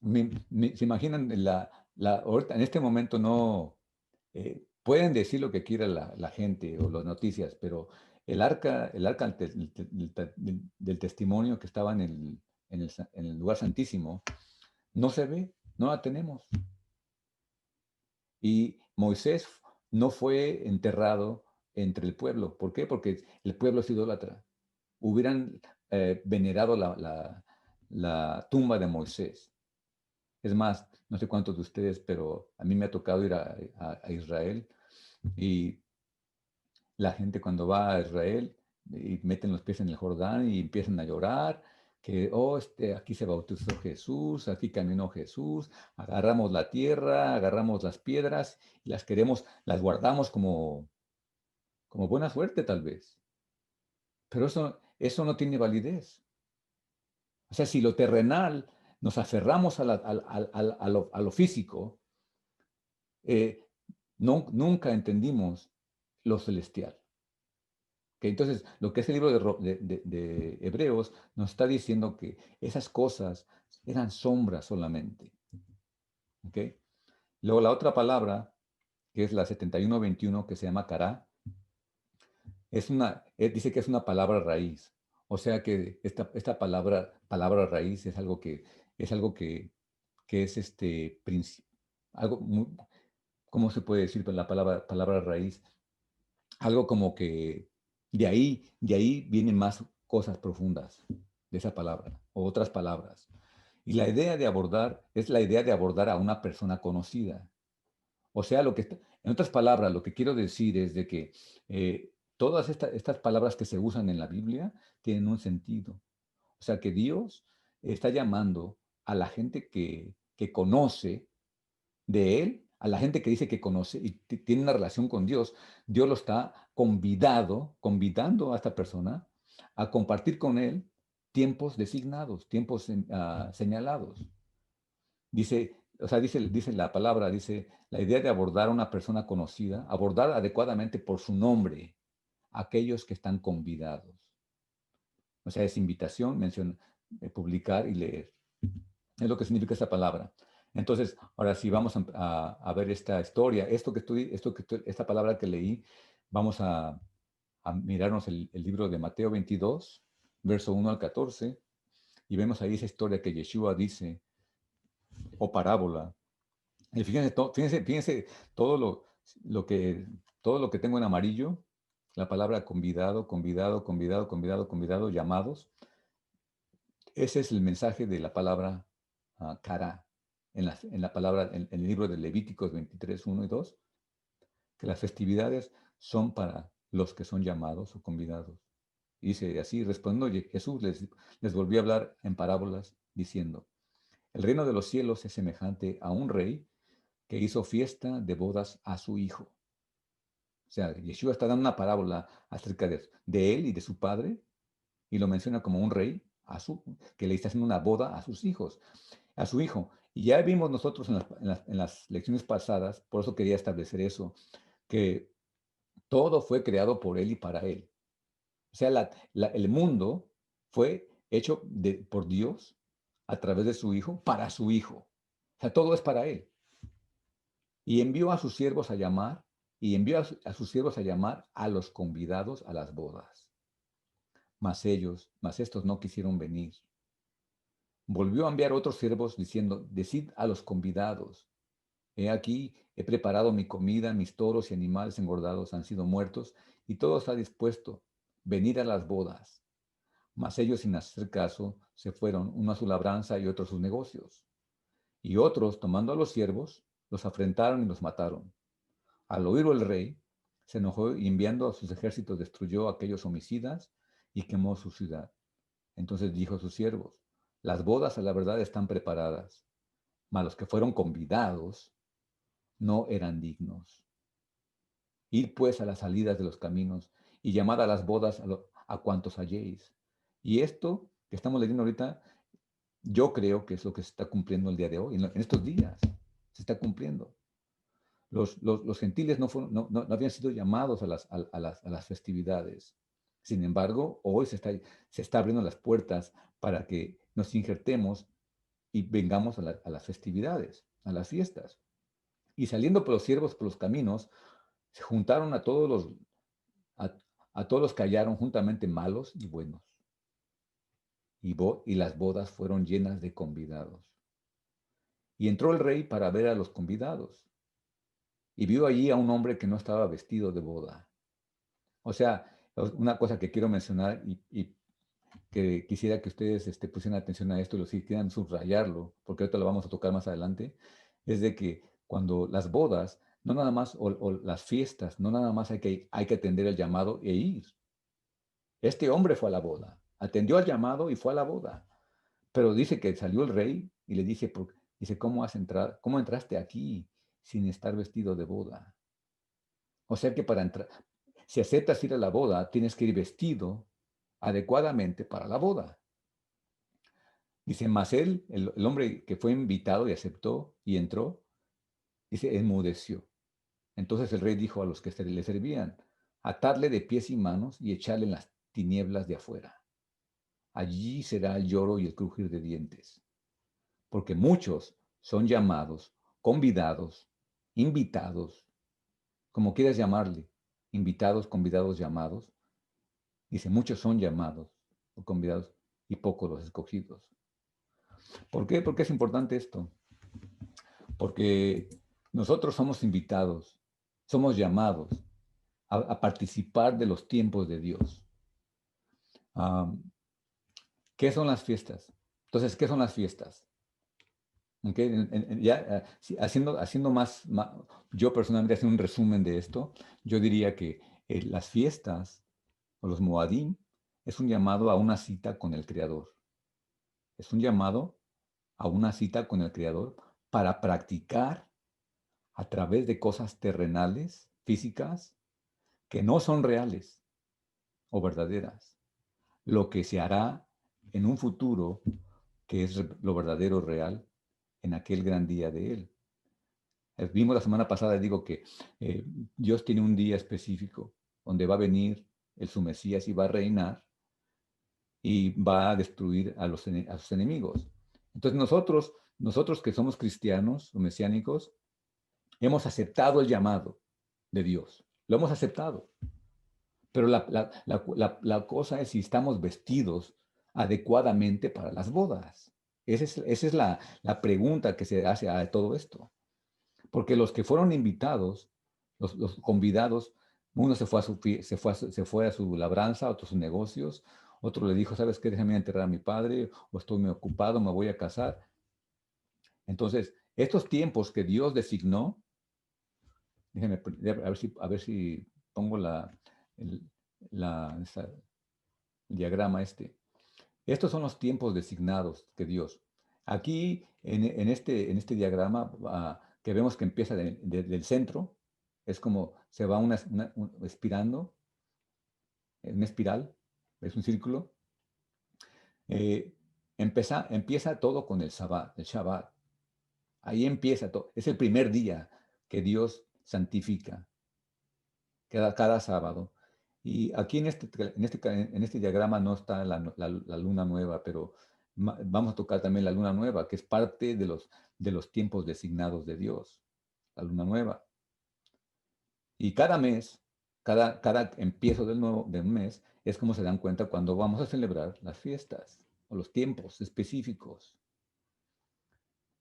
se imaginan, ahorita, en este momento no, pueden decir lo que quiera la gente o las noticias, pero el arca del testimonio que estaba en el lugar santísimo, no se ve, no la tenemos. Y Moisés no fue enterrado entre el pueblo. ¿Por qué? Porque el pueblo es idólatra. Hubieran venerado la tumba de Moisés. Es más, no sé cuántos de ustedes, pero a mí me ha tocado ir a Israel y la gente cuando va a Israel y meten los pies en el Jordán y empiezan a llorar, que, oh, aquí se bautizó Jesús, aquí caminó Jesús, agarramos la tierra, agarramos las piedras y las guardamos como buena suerte tal vez. Pero eso no tiene validez. O sea, si lo terrenal nos aferramos a lo físico, eh, nunca entendimos lo celestial. Que entonces, lo que es el libro de Hebreos nos está diciendo que esas cosas eran sombras solamente. ¿Ok? Luego la otra palabra, que es la 71:21, que se llama cará, dice que es una palabra raíz. O sea que esta palabra raíz es algo que es algo ¿cómo se puede decir la palabra raíz? Algo como que de ahí vienen más cosas profundas de esa palabra o otras palabras. Y la idea de abordar es la idea de abordar a una persona conocida. O sea, en otras palabras, lo que quiero decir es de que todas estas palabras que se usan en la Biblia tienen un sentido. O sea, que Dios está llamando a la gente que conoce de Él, a la gente que dice que conoce y tiene una relación con Dios. Dios lo está convidando a esta persona a compartir con Él tiempos designados, tiempos señalados. Dice, o sea, dice la palabra, dice la idea de abordar a una persona conocida, abordar adecuadamente por su nombre a aquellos que están convidados. O sea, es invitación, publicar y leer. Es lo que significa esta palabra. Entonces, ahora sí vamos a ver esta historia. Esta palabra que leí, vamos a mirarnos el libro de Mateo 22, verso 1 al 14, y vemos ahí esa historia que Yeshua dice, o parábola. Y fíjense todo lo que tengo en amarillo, la palabra convidado, convidado, convidado, convidado, convidado, llamados. Ese es el mensaje de la palabra cara en el libro de Levíticos 23, 1 y 2, que las festividades son para los que son llamados o convidados. Dice así, respondiendo Jesús les volvió a hablar en parábolas diciendo, el reino de los cielos es semejante a un rey que hizo fiesta de bodas a su hijo. O sea, Yeshua está dando una parábola acerca de él y de su padre, y lo menciona como un rey que le está haciendo una boda a sus hijos, a su hijo. Y ya vimos nosotros en las lecciones pasadas, por eso quería establecer eso, que todo fue creado por él y para él. O sea, el mundo fue hecho por Dios a través de su hijo, para su hijo. O sea, todo es para él. Y envió a sus siervos a llamar, y envió a sus siervos a llamar a los convidados a las bodas. Mas estos no quisieron venir. Volvió a enviar otros siervos diciendo, decid a los convidados, he aquí, he preparado mi comida, mis toros y animales engordados han sido muertos, y todo está dispuesto, venid a las bodas. Mas ellos, sin hacer caso, se fueron, uno a su labranza y otro a sus negocios. Y otros, tomando a los siervos, los afrentaron y los mataron. Al oírlo el rey, se enojó y enviando a sus ejércitos destruyó a aquellos homicidas y quemó su ciudad. Entonces dijo a sus siervos, las bodas a la verdad están preparadas, mas los que fueron convidados no eran dignos. Id pues a las salidas de los caminos y llamad a las bodas a cuantos halléis. Y esto que estamos leyendo ahorita, yo creo que es lo que se está cumpliendo el día de hoy, en estos días, se está cumpliendo. Los gentiles no habían sido llamados a las festividades. Sin embargo, hoy se está abriendo las puertas para que nos injertemos y vengamos a las festividades, a las fiestas. Y saliendo por los siervos por los caminos, se juntaron a, a todos los que hallaron juntamente malos y buenos. Y las bodas fueron llenas de convidados. Y entró el rey para ver a los convidados. Y vio allí a un hombre que no estaba vestido de boda. O sea, una cosa que quiero mencionar y que quisiera que ustedes pusieran atención a esto y si quieran subrayarlo, porque ahorita lo vamos a tocar más adelante, es de que cuando las bodas, no nada más, o las fiestas, no nada más hay que atender el llamado e ir. Este hombre fue a la boda, atendió al llamado y fue a la boda. Pero dice que salió el rey y le dice, ¿cómo has entrado? ¿Cómo entraste aquí sin estar vestido de boda? O sea que para entrar, si aceptas ir a la boda, tienes que ir vestido adecuadamente para la boda. Dice, mas él, el hombre que fue invitado y aceptó y entró, dice, enmudeció. Entonces el rey dijo a los que le servían, atadle de pies y manos y echarle en las tinieblas de afuera. Allí será el lloro y el crujir de dientes. Porque muchos son llamados, convidados, invitados, como quieras llamarle, invitados, convidados, llamados. Dice, muchos son llamados o convidados y pocos los escogidos. ¿Por qué? ¿Por qué es importante esto? Porque nosotros somos invitados, somos llamados a participar de los tiempos de Dios. ¿Qué son las fiestas? Entonces, ¿qué son las fiestas? Okay, ya haciendo más, yo personalmente haciendo un resumen de esto, yo diría que las fiestas o los Moadim es un llamado a una cita con el Creador. Es un llamado a una cita con el Creador para practicar a través de cosas terrenales, físicas, que no son reales o verdaderas. Lo que se hará en un futuro que es lo verdadero, real, en aquel gran día de Él. Vimos la semana pasada, digo que Dios tiene un día específico donde va a venir su Mesías y va a reinar y va a destruir a sus enemigos. Entonces nosotros que somos cristianos o mesiánicos, hemos aceptado el llamado de Dios. Lo hemos aceptado. Pero la cosa es si estamos vestidos adecuadamente para las bodas. Esa es la pregunta que se hace a todo esto. Porque los que fueron invitados, los convidados, uno se fue a su labranza, otro a sus negocios, otro le dijo, ¿sabes qué? Déjame enterrar a mi padre, o estoy muy ocupado, me voy a casar. Entonces, estos tiempos que Dios designó, déjenme a ver si pongo el, el diagrama este. Estos son los tiempos designados que Dios. Aquí, en este diagrama, que vemos que empieza del centro, es como se va espirando, en una espiral, es un círculo. Empieza todo con el Shabbat. Ahí empieza todo. Es el primer día que Dios santifica, cada sábado. Y aquí en este diagrama no está la luna nueva, pero vamos a tocar también la luna nueva, que es parte de los tiempos designados de Dios, la luna nueva. Y cada mes, cada empiezo de un mes, es como se dan cuenta cuando vamos a celebrar las fiestas o los tiempos específicos.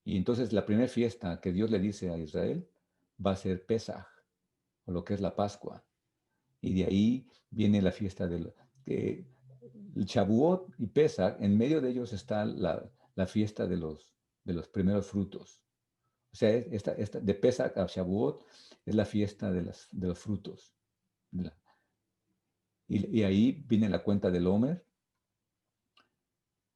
Y entonces la primera fiesta que Dios le dice a Israel va a ser Pesaj, o lo que es la Pascua. Y de ahí viene la fiesta el Shavuot y Pesach, en medio de ellos está la fiesta de los primeros frutos. O sea, de Pesach a Shavuot es la fiesta de los frutos. Y ahí viene la cuenta del Omer.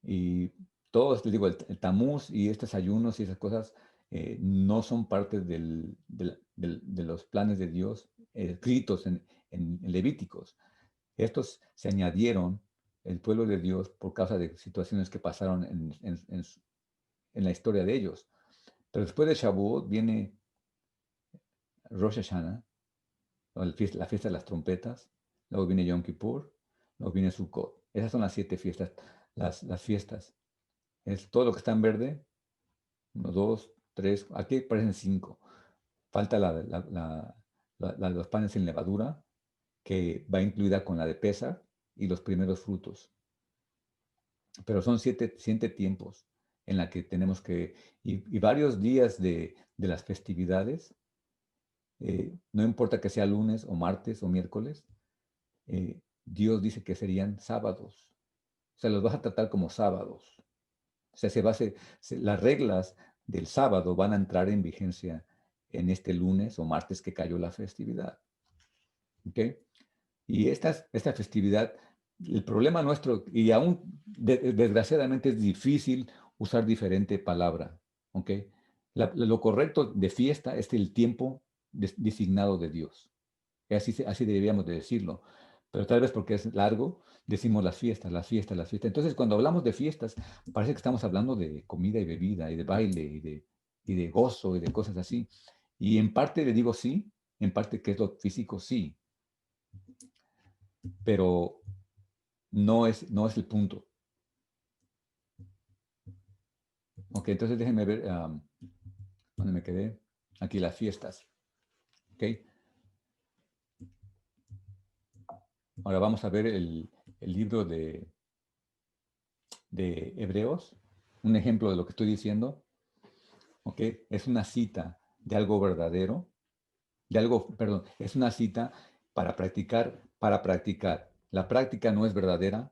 Y todos, les digo, el Tamuz y estos ayunos y esas cosas no son parte de los planes de Dios escritos en Levíticos. Estos se añadieron el pueblo de Dios por causa de situaciones que pasaron en la historia de ellos. Pero después de Shavuot viene Rosh Hashanah, la fiesta de las trompetas, luego viene Yom Kippur, luego viene Sukkot. Esas son las 7 fiestas, las fiestas. Es todo lo que está en verde, 1, 2, 3, aquí parecen 5. Falta la de los panes sin levadura, que va incluida con la de Pesach y los primeros frutos. Pero son 7 tiempos en la que tenemos que, y varios días de las festividades, no importa que sea lunes o martes o miércoles, Dios dice que serían sábados. O sea, los vas a tratar como sábados. O sea, las reglas del sábado van a entrar en vigencia en este lunes o martes que cayó la festividad. ¿Ok? Y esta festividad, el problema nuestro, y aún desgraciadamente es difícil usar diferente palabra. ¿Ok? Lo correcto de fiesta es el tiempo designado de Dios. Así deberíamos de decirlo. Pero tal vez porque es largo, decimos las fiestas, las fiestas, las fiestas. Entonces, cuando hablamos de fiestas, parece que estamos hablando de comida y bebida, y de baile, y de gozo, y de cosas así. Y en parte le digo sí, en parte que es lo físico, sí. Pero no es el punto. Ok, entonces déjenme ver dónde me quedé. Aquí las fiestas. Ok. Ahora vamos a ver el libro de Hebreos. Un ejemplo de lo que estoy diciendo. ¿Ok? Es una cita de algo verdadero, perdón, es una cita para practicar. La práctica no es verdadera,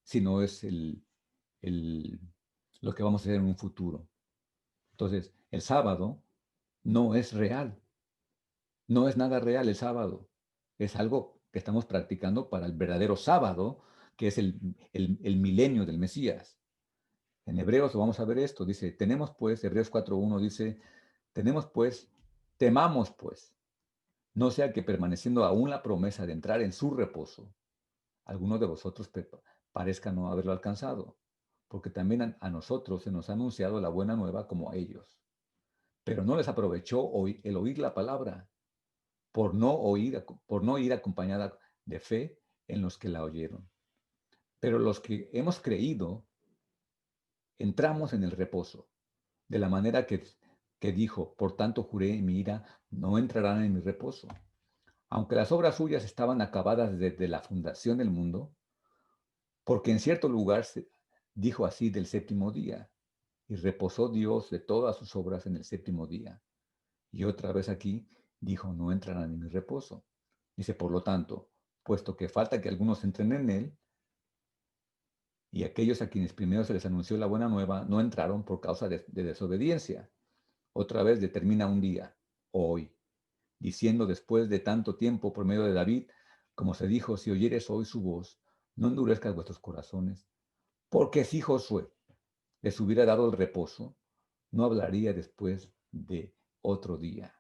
sino es lo que vamos a hacer en un futuro. Entonces, el sábado no es real, no es nada real el sábado. Es algo que estamos practicando para el verdadero sábado, que es el milenio del Mesías. En Hebreos vamos a ver esto, dice, tenemos pues, Hebreos 4.1 dice, tenemos pues, temamos pues, no sea que permaneciendo aún la promesa de entrar en su reposo, algunos de vosotros parezca no haberlo alcanzado, porque también a nosotros se nos ha anunciado la buena nueva como a ellos. Pero no les aprovechó el oír la palabra, por no ir acompañada de fe en los que la oyeron. Pero los que hemos creído, entramos en el reposo, de la manera que dijo, por tanto juré en mi ira, no entrarán en mi reposo. Aunque las obras suyas estaban acabadas desde la fundación del mundo, porque en cierto lugar dijo así del séptimo día, y reposó Dios de todas sus obras en el séptimo día. Y otra vez aquí dijo, no entrarán en mi reposo. Dice, por lo tanto, puesto que falta que algunos entren en él, y aquellos a quienes primero se les anunció la buena nueva no entraron por causa de desobediencia. Otra vez determina un día, hoy, diciendo después de tanto tiempo por medio de David, como se dijo, si oyeres hoy su voz, no endurezcas vuestros corazones, porque si Josué les hubiera dado el reposo, no hablaría después de otro día.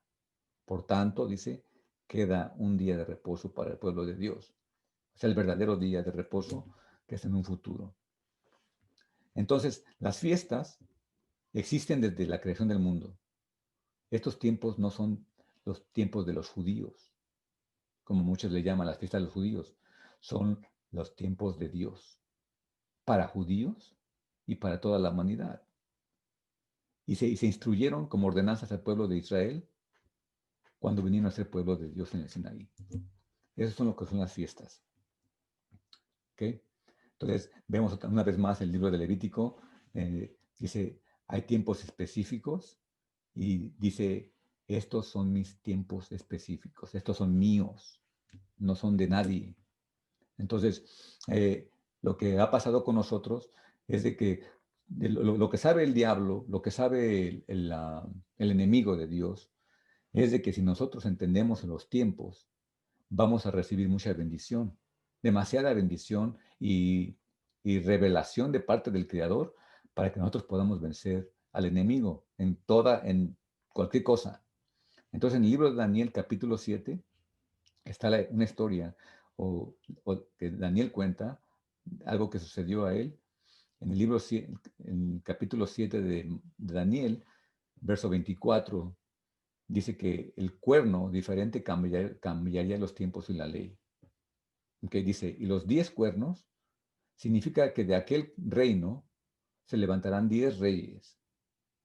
Por tanto, dice, queda un día de reposo para el pueblo de Dios. O sea, el verdadero día de reposo que es en un futuro. Entonces, las fiestas existen desde la creación del mundo. Estos tiempos no son los tiempos de los judíos, como muchos le llaman las fiestas de los judíos. Son los tiempos de Dios, para judíos y para toda la humanidad. Y se instruyeron como ordenanzas al pueblo de Israel cuando vinieron a ser pueblo de Dios en el Sinaí. Esos son lo que son las fiestas. ¿Okay? Entonces, vemos una vez más el libro de Levítico. Dice, hay tiempos específicos y dice, estos son mis tiempos específicos, estos son míos, no son de nadie. Entonces, lo que ha pasado con nosotros es de que lo que sabe el diablo, lo que sabe el enemigo de Dios, es de que si nosotros entendemos los tiempos, vamos a recibir mucha bendición, demasiada bendición y revelación de parte del Creador para que nosotros podamos vencer al enemigo en cualquier cosa. Entonces, en el libro de Daniel, capítulo 7, está una historia que Daniel cuenta, algo que sucedió a él. En el libro, en el capítulo 7 de Daniel, verso 24, dice que el cuerno diferente cambiaría los tiempos y la ley. Okay, dice, y los 10 cuernos significa que de aquel reino se levantarán 10 reyes,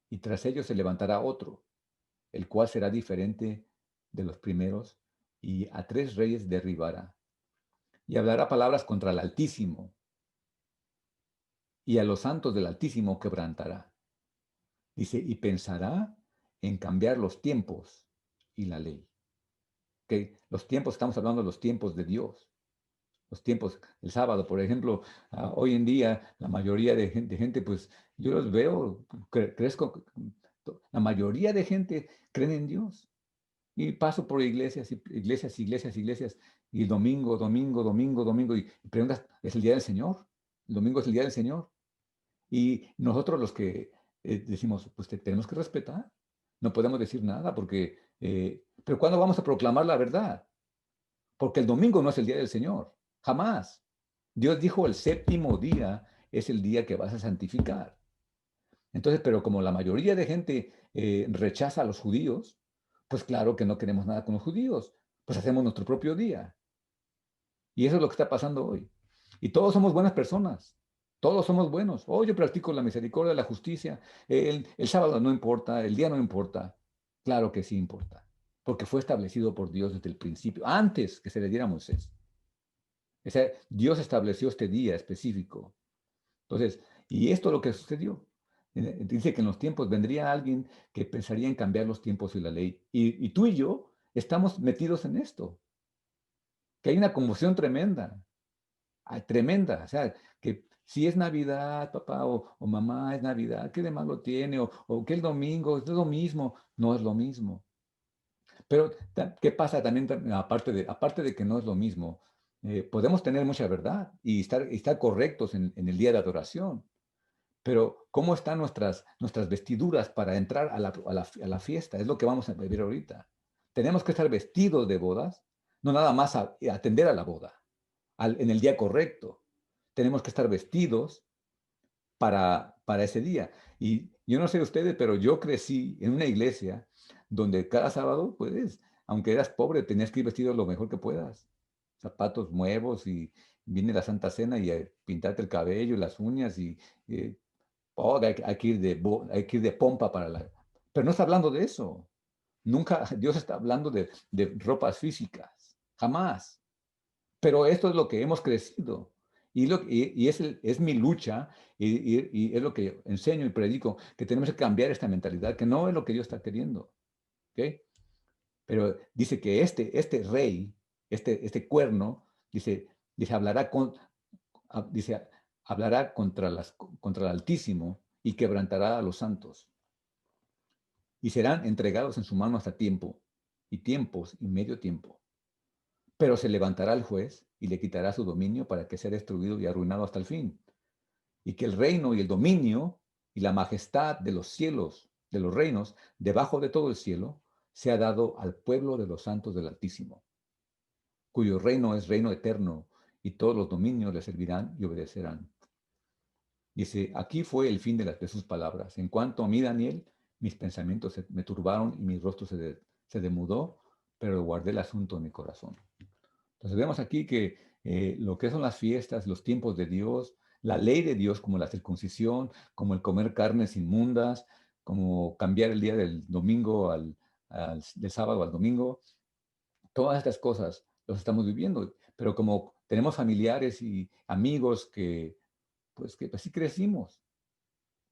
y tras ellos se levantará otro, el cual será diferente de los primeros, y a 3 reyes derribará. Y hablará palabras contra el Altísimo, y a los santos del Altísimo quebrantará. Dice, y pensará en cambiar los tiempos y la ley. Que los tiempos, estamos hablando de los tiempos de Dios. Los tiempos, el sábado, por ejemplo, hoy en día, la mayoría de gente, pues yo los veo, crezco, la mayoría de gente creen en Dios. Y paso por iglesias, iglesias, iglesias, iglesias, y domingo, domingo, domingo, domingo, y preguntas, ¿es el día del Señor? El domingo es el día del Señor. Y nosotros los que decimos, pues tenemos que respetar, no podemos decir nada, porque, pero ¿cuándo vamos a proclamar la verdad? Porque el domingo no es el día del Señor, jamás. Dios dijo el séptimo día es el día que vas a santificar. Entonces, pero como la mayoría de gente rechaza a los judíos, pues claro que no queremos nada con los judíos, pues hacemos nuestro propio día. Y eso es lo que está pasando hoy. Y todos somos buenas personas, todos somos buenos. Oh, yo practico la misericordia, la justicia, el sábado no importa, el día no importa. Claro que sí importa, porque fue establecido por Dios desde el principio, antes que se le diera a Moisés. O sea, Dios estableció este día específico. Entonces, y esto es lo que sucedió. Dice que en los tiempos vendría alguien que pensaría en cambiar los tiempos y la ley. Y tú y yo estamos metidos en esto, que hay una confusión tremenda, tremenda. O sea, que si es Navidad, papá o mamá, es Navidad, ¿qué de malo tiene? O que el domingo es lo mismo. No es lo mismo. Pero, ¿qué pasa también, aparte de que no es lo mismo? Podemos tener mucha verdad y estar correctos en el día de adoración. Pero, ¿cómo están nuestras vestiduras para entrar a la fiesta? Es lo que vamos a ver ahorita. Tenemos que estar vestidos de bodas, no nada más atender a la boda, en el día correcto. Tenemos que estar vestidos para ese día. Y yo no sé ustedes, pero yo crecí en una iglesia donde cada sábado, pues, aunque eras pobre, tenías que ir vestido lo mejor que puedas. Zapatos nuevos y viene la Santa Cena y pintarte el cabello, las uñas y oh, hay que ir de pompa para la... Pero no está hablando de eso. Nunca Dios está hablando de ropas físicas. Jamás. Pero esto es lo que hemos crecido. Es mi lucha y es lo que enseño y predico, que tenemos que cambiar esta mentalidad, que no es lo que Dios está queriendo. ¿Ok? Pero dice que este rey, este cuerno, dice dice, hablará contra el Altísimo y quebrantará a los santos. Y serán entregados en su mano hasta tiempo, y tiempos y medio tiempo. Pero se levantará el juez y le quitará su dominio para que sea destruido y arruinado hasta el fin. Y que el reino y el dominio y la majestad de los cielos, de los reinos, debajo de todo el cielo, sea dado al pueblo de los santos del Altísimo, cuyo reino es reino eterno, y todos los dominios le servirán y obedecerán. Dice, aquí fue el fin de sus palabras. En cuanto a mí, Daniel, mis pensamientos me turbaron y mi rostro se demudó, pero guardé el asunto en mi corazón. Entonces vemos aquí que lo que son las fiestas, los tiempos de Dios, la ley de Dios como la circuncisión, como el comer carnes inmundas, como cambiar el día del domingo del sábado al domingo, todas estas cosas los estamos viviendo. Pero como tenemos familiares y amigos que así crecimos.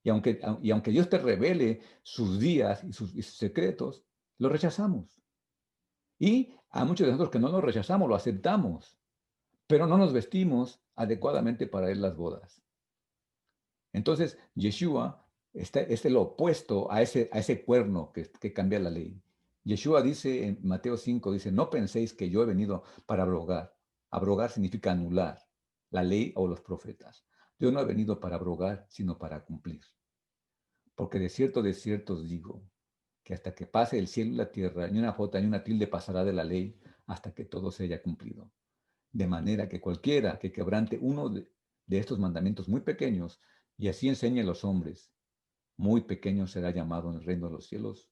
Y aunque Dios te revele sus días y sus secretos, lo rechazamos. Y a muchos de nosotros que no lo rechazamos, lo aceptamos. pero no nos vestimos adecuadamente para ir a las bodas. Entonces, Yeshua es el opuesto a ese cuerno que cambia la ley. Yeshua dice en Mateo 5, dice, no penséis que yo he venido para abrogar. Abrogar significa anular la ley o los profetas. Yo no he venido para abrogar, sino para cumplir. Porque de cierto os digo, que hasta que pase el cielo y la tierra, ni una jota ni una tilde pasará de la ley hasta que todo se haya cumplido. De manera que cualquiera que quebrante uno de estos mandamientos muy pequeños y así enseñe a los hombres, muy pequeño será llamado en el reino de los cielos,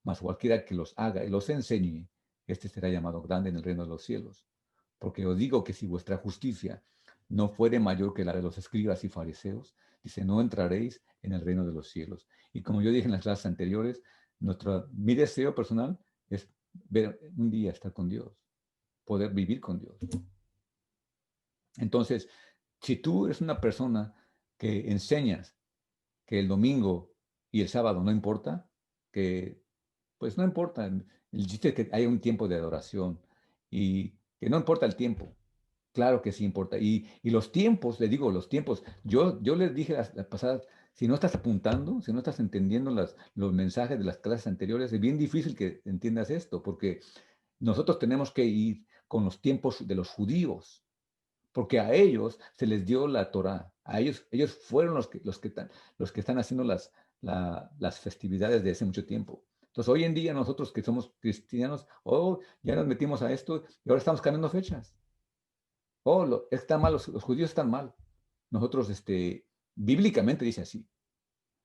mas cualquiera que los haga y los enseñe, este será llamado grande en el reino de los cielos. Porque os digo que si vuestra justicia no fuere mayor que la de los escribas y fariseos, dice, no entraréis en el reino de los cielos. Y como yo dije en las clases anteriores, mi deseo personal es ver un día estar con Dios, poder vivir con Dios. Entonces, si tú eres una persona que enseñas que el domingo y el sábado no importa, que pues no importa, el chiste es que haya un tiempo de adoración y que no importa el tiempo, claro que sí importa. Y los tiempos, le digo, los tiempos, yo les dije las pasadas, si no estás apuntando, si no estás entendiendo los mensajes de las clases anteriores, es bien difícil que entiendas esto, porque nosotros tenemos que ir con los tiempos de los judíos porque a ellos se les dio la Torá, a ellos fueron los que están haciendo las festividades de hace mucho tiempo. Entonces, hoy en día nosotros que somos cristianos, ya nos metimos a esto y ahora estamos cambiando fechas. Está mal, los judíos están mal. Nosotros, bíblicamente dice así.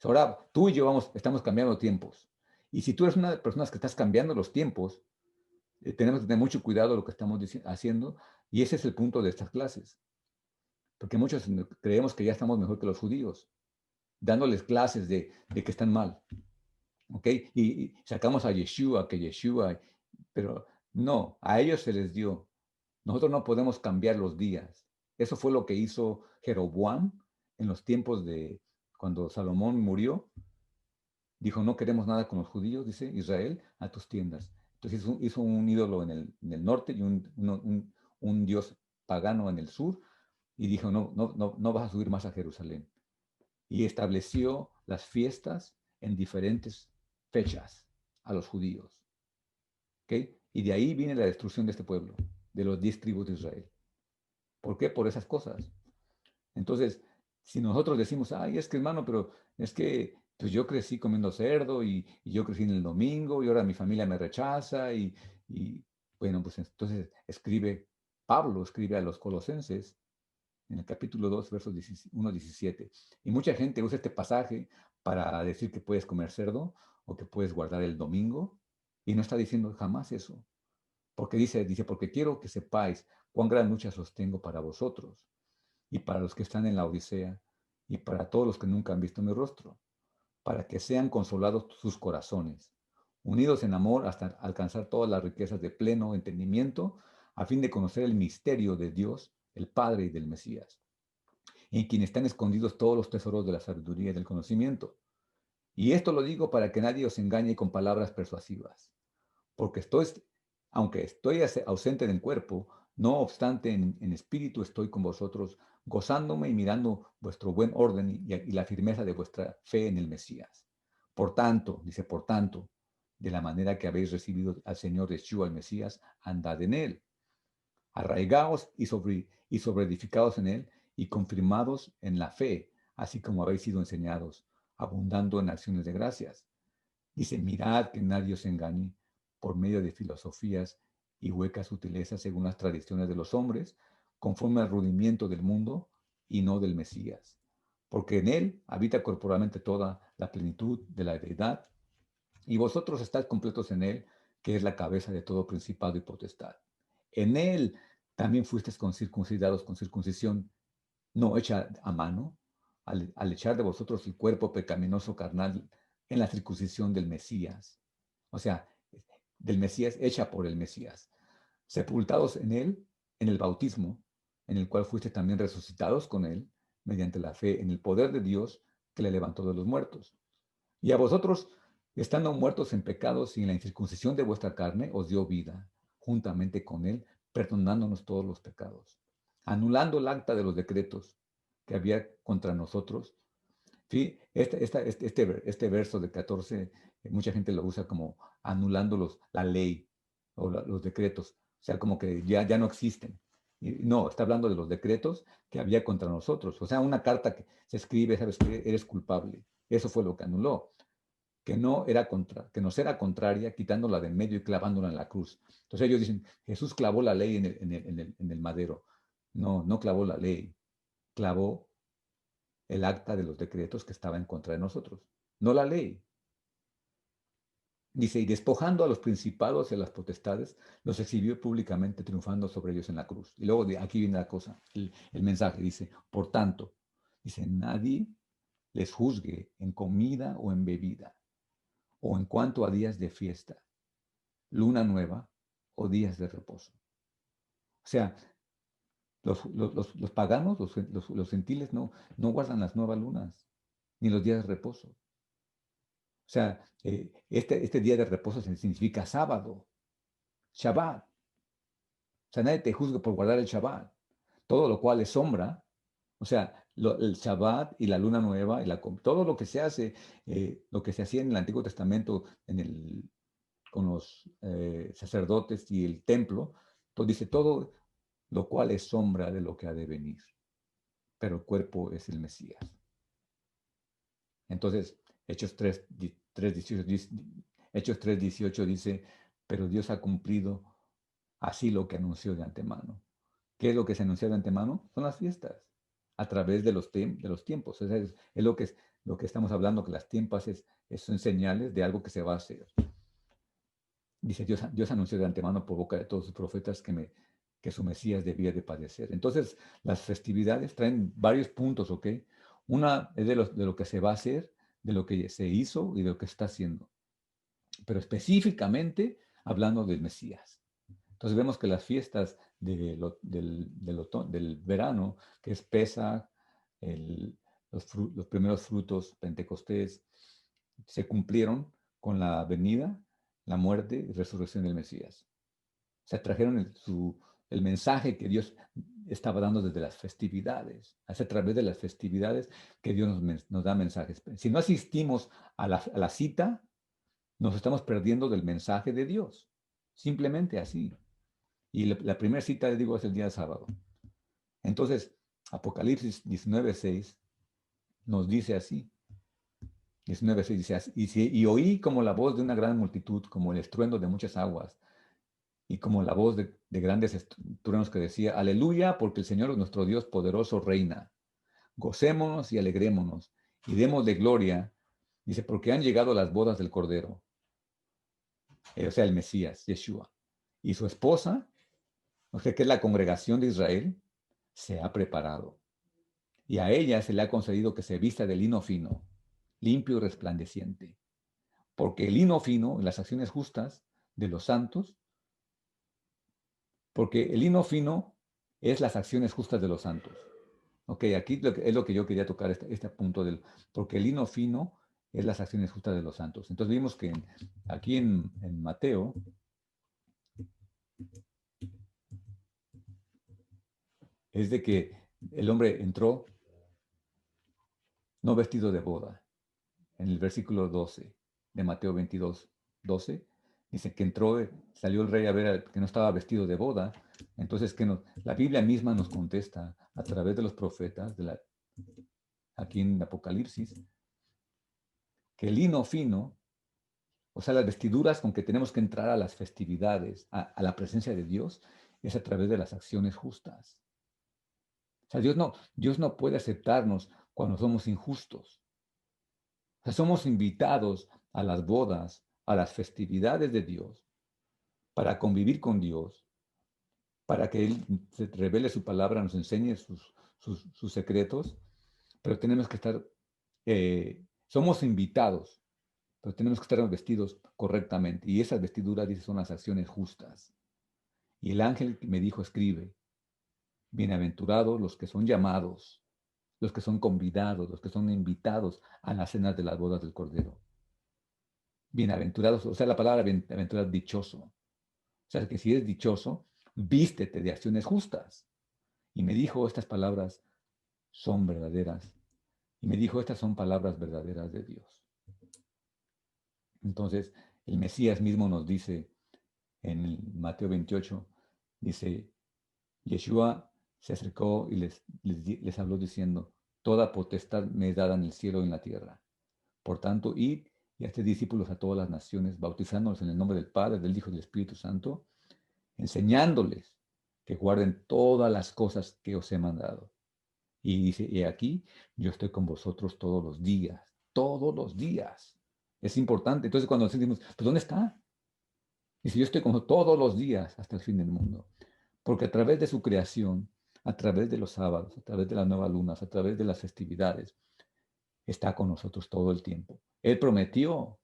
Ahora tú y yo estamos cambiando tiempos. Y si tú eres una de las personas que estás cambiando los tiempos, tenemos que tener mucho cuidado de lo que estamos haciendo y ese es el punto de estas clases. Porque muchos creemos que ya estamos mejor que los judíos, dándoles clases de que están mal. ¿Ok? Y sacamos a Yeshua, pero no, a ellos se les dio. Nosotros no podemos cambiar los días. Eso fue lo que hizo Jeroboam en los tiempos de cuando Salomón murió. Dijo, no queremos nada con los judíos, dice Israel, a tus tiendas. Entonces hizo un ídolo en el norte y un dios pagano en el sur y dijo, no vas a subir más a Jerusalén. Y estableció las fiestas en diferentes fechas a los judíos. ¿Okay? Y de ahí viene la destrucción de este pueblo, de los 10 tribus de Israel. ¿Por qué? Por esas cosas. Entonces, si nosotros decimos, ay, es que hermano, pero es que pues yo crecí comiendo cerdo y yo crecí en el domingo y ahora mi familia me rechaza y bueno, pues entonces Pablo escribe a los colosenses en el capítulo 2, versos 1 17. Y mucha gente usa este pasaje para decir que puedes comer cerdo o que puedes guardar el domingo y no está diciendo jamás eso. Porque dice, porque quiero que sepáis cuán gran lucha sostengo para vosotros y para los que están en la Odisea y para todos los que nunca han visto mi rostro, para que sean consolados sus corazones, unidos en amor hasta alcanzar todas las riquezas de pleno entendimiento, a fin de conocer el misterio de Dios, el Padre y del Mesías, en quien están escondidos todos los tesoros de la sabiduría y del conocimiento. Y esto lo digo para que nadie os engañe con palabras persuasivas, porque aunque estoy ausente en cuerpo, no obstante en espíritu estoy con vosotros, gozándome y mirando vuestro buen orden y la firmeza de vuestra fe en el Mesías. Por tanto, dice, por tanto, de la manera que habéis recibido al Señor Yeshua el Mesías, andad en él, arraigados y sobreedificados en él y confirmados en la fe, así como habéis sido enseñados, abundando en acciones de gracias. Dice, mirad que nadie os engañe por medio de filosofías y huecas sutilezas según las tradiciones de los hombres, conforme al rudimiento del mundo y no del Mesías. Porque en él habita corporalmente toda la plenitud de la deidad, y vosotros estáis completos en él, que es la cabeza de todo principado y potestad. En él también fuisteis circuncidados con circuncisión no hecha a mano, al echar de vosotros el cuerpo pecaminoso carnal en la circuncisión del Mesías. O sea, del Mesías hecha por el Mesías. Sepultados en él, en el bautismo, en el cual fuiste también resucitados con él, mediante la fe en el poder de Dios que le levantó de los muertos. Y a vosotros, estando muertos en pecados y en la incircuncisión de vuestra carne, os dio vida, juntamente con él, perdonándonos todos los pecados, anulando el acta de los decretos que había contra nosotros. Sí, este verso de 14, mucha gente lo usa como anulando la ley o los decretos, o sea, como que ya no existen. Y no, está hablando de los decretos que había contra nosotros, o sea, una carta que se escribe, sabes que eres culpable. Eso fue lo que anuló, que nos era contraria, quitándola de en medio y clavándola en la cruz. Entonces ellos dicen, Jesús clavó la ley en el madero. No, no clavó la ley, clavó el acta de los decretos que estaba en contra de nosotros, no la ley. Dice, y despojando a los principados y a las potestades, los exhibió públicamente, triunfando sobre ellos en la cruz. Y luego aquí viene la cosa, el mensaje, dice, por tanto, dice, nadie les juzgue en comida o en bebida, o en cuanto a días de fiesta, luna nueva o días de reposo. O sea, los paganos, los gentiles, no guardan las nuevas lunas, ni los días de reposo. O sea, este día de reposo significa sábado, Shabbat. O sea, nadie te juzga por guardar el Shabbat. Todo lo cual es sombra. O sea, el Shabbat y la luna nueva, todo lo que se hace, lo que se hacía en el Antiguo Testamento con los sacerdotes y el templo, pues dice todo lo cual es sombra de lo que ha de venir. Pero el cuerpo es el Mesías. Entonces, Hechos 3:18 Hechos 3:18 dice, pero Dios ha cumplido así lo que anunció de antemano. ¿Qué es lo que se anunció de antemano? Son las fiestas, a través de los tiempos. O sea, es lo que estamos hablando, que las tiempas son señales de algo que se va a hacer. Dice, Dios anunció de antemano por boca de todos sus profetas que su Mesías debía de padecer. Entonces, las festividades traen varios puntos, ¿ok? Una es de lo que se va a hacer, de lo que se hizo y de lo que está haciendo. Pero específicamente hablando del Mesías. Entonces vemos que las fiestas del verano, que es Pesaj, los primeros frutos, Pentecostés, se cumplieron con la venida, la muerte y resurrección del Mesías. Se trajeron el mensaje que Dios estaba dando desde las festividades. Es a través de las festividades que Dios nos da mensajes. Si no asistimos a la cita, nos estamos perdiendo del mensaje de Dios. Simplemente así. Y la primera cita, les digo, es el día sábado. Entonces, Apocalipsis 19:6 nos dice así. 19:6 dice así, y oí como la voz de una gran multitud, como el estruendo de muchas aguas, y como la voz de grandes truenos que decía, aleluya, porque el Señor nuestro Dios poderoso reina. Gocémonos y alegrémonos, y démosle gloria, dice, porque han llegado las bodas del Cordero, o sea, el Mesías, Yeshua. Y su esposa, o sea, que es la congregación de Israel, se ha preparado. Y a ella se le ha concedido que se vista de lino fino, limpio y resplandeciente. Porque el lino fino, las acciones justas de los santos, porque el lino fino es las acciones justas de los santos. Ok, aquí es lo que yo quería tocar, este punto porque el lino fino es las acciones justas de los santos. Entonces vimos que aquí en Mateo, es de que el hombre entró no vestido de boda. En el versículo 12 de Mateo 22:12, dice que entró, salió el rey a ver que no estaba vestido de boda. Entonces, la Biblia misma nos contesta a través de los profetas, aquí en Apocalipsis, que el lino fino, o sea, las vestiduras con que tenemos que entrar a las festividades, a la presencia de Dios, es a través de las acciones justas. O sea, Dios no puede aceptarnos cuando somos injustos. O sea, somos invitados a las bodas, a las festividades de Dios, para convivir con Dios, para que Él se revele su palabra, nos enseñe sus secretos, pero tenemos que estar, somos invitados, pero tenemos que estar vestidos correctamente. Y esas vestiduras, dice, son las acciones justas. Y el ángel me dijo, escribe, bienaventurados los que son llamados, los que son convidados, los que son invitados a las cenas de las bodas del Cordero. Bienaventurados, o sea, la palabra bienaventurado, dichoso. O sea, que si eres dichoso, vístete de acciones justas. Y me dijo, estas palabras son verdaderas. Y me dijo, estas son palabras verdaderas de Dios. Entonces, el Mesías mismo nos dice en el Mateo 28, dice, Yeshua se acercó y les habló diciendo, toda potestad me es dada en el cielo y en la tierra. Por tanto, id y haced discípulos a todas las naciones, bautizándolos en el nombre del Padre, del Hijo y del Espíritu Santo, enseñándoles que guarden todas las cosas que os he mandado. Y dice, y aquí yo estoy con vosotros todos los días, todos los días. Es importante. Entonces cuando decimos, pues ¿dónde está? Dice, yo estoy con vosotros todos los días hasta el fin del mundo. Porque a través de su creación, a través de los sábados, a través de las nuevas lunas, a través de las festividades, está con nosotros todo el tiempo. Él prometió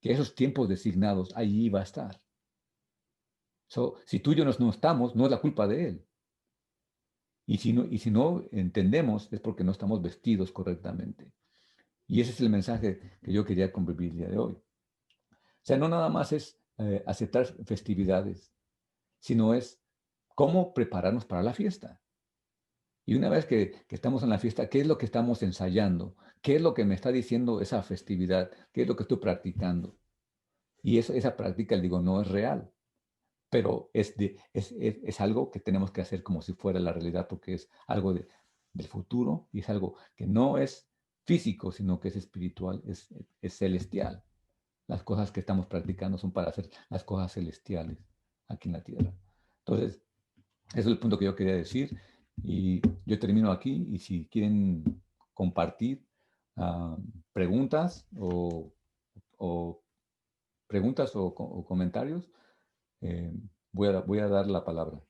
que esos tiempos designados allí iba a estar. Si tú y yo no estamos, no es la culpa de Él. Y si no entendemos, es porque no estamos vestidos correctamente. Y ese es el mensaje que yo quería convivir el día de hoy. O sea, no nada más es aceptar festividades, sino es cómo prepararnos para la fiesta. Y una vez que estamos en la fiesta, ¿qué es lo que estamos ensayando? ¿Qué es lo que me está diciendo esa festividad? ¿Qué es lo que estoy practicando? Y esa práctica, digo, no es real, pero es algo que tenemos que hacer como si fuera la realidad, porque es algo del futuro y es algo que no es físico, sino que es espiritual, es celestial. Las cosas que estamos practicando son para hacer las cosas celestiales aquí en la tierra. Entonces, ese es el punto que yo quería decir. Y yo termino aquí. Y si quieren compartir ah, preguntas o preguntas o comentarios, voy a dar la palabra.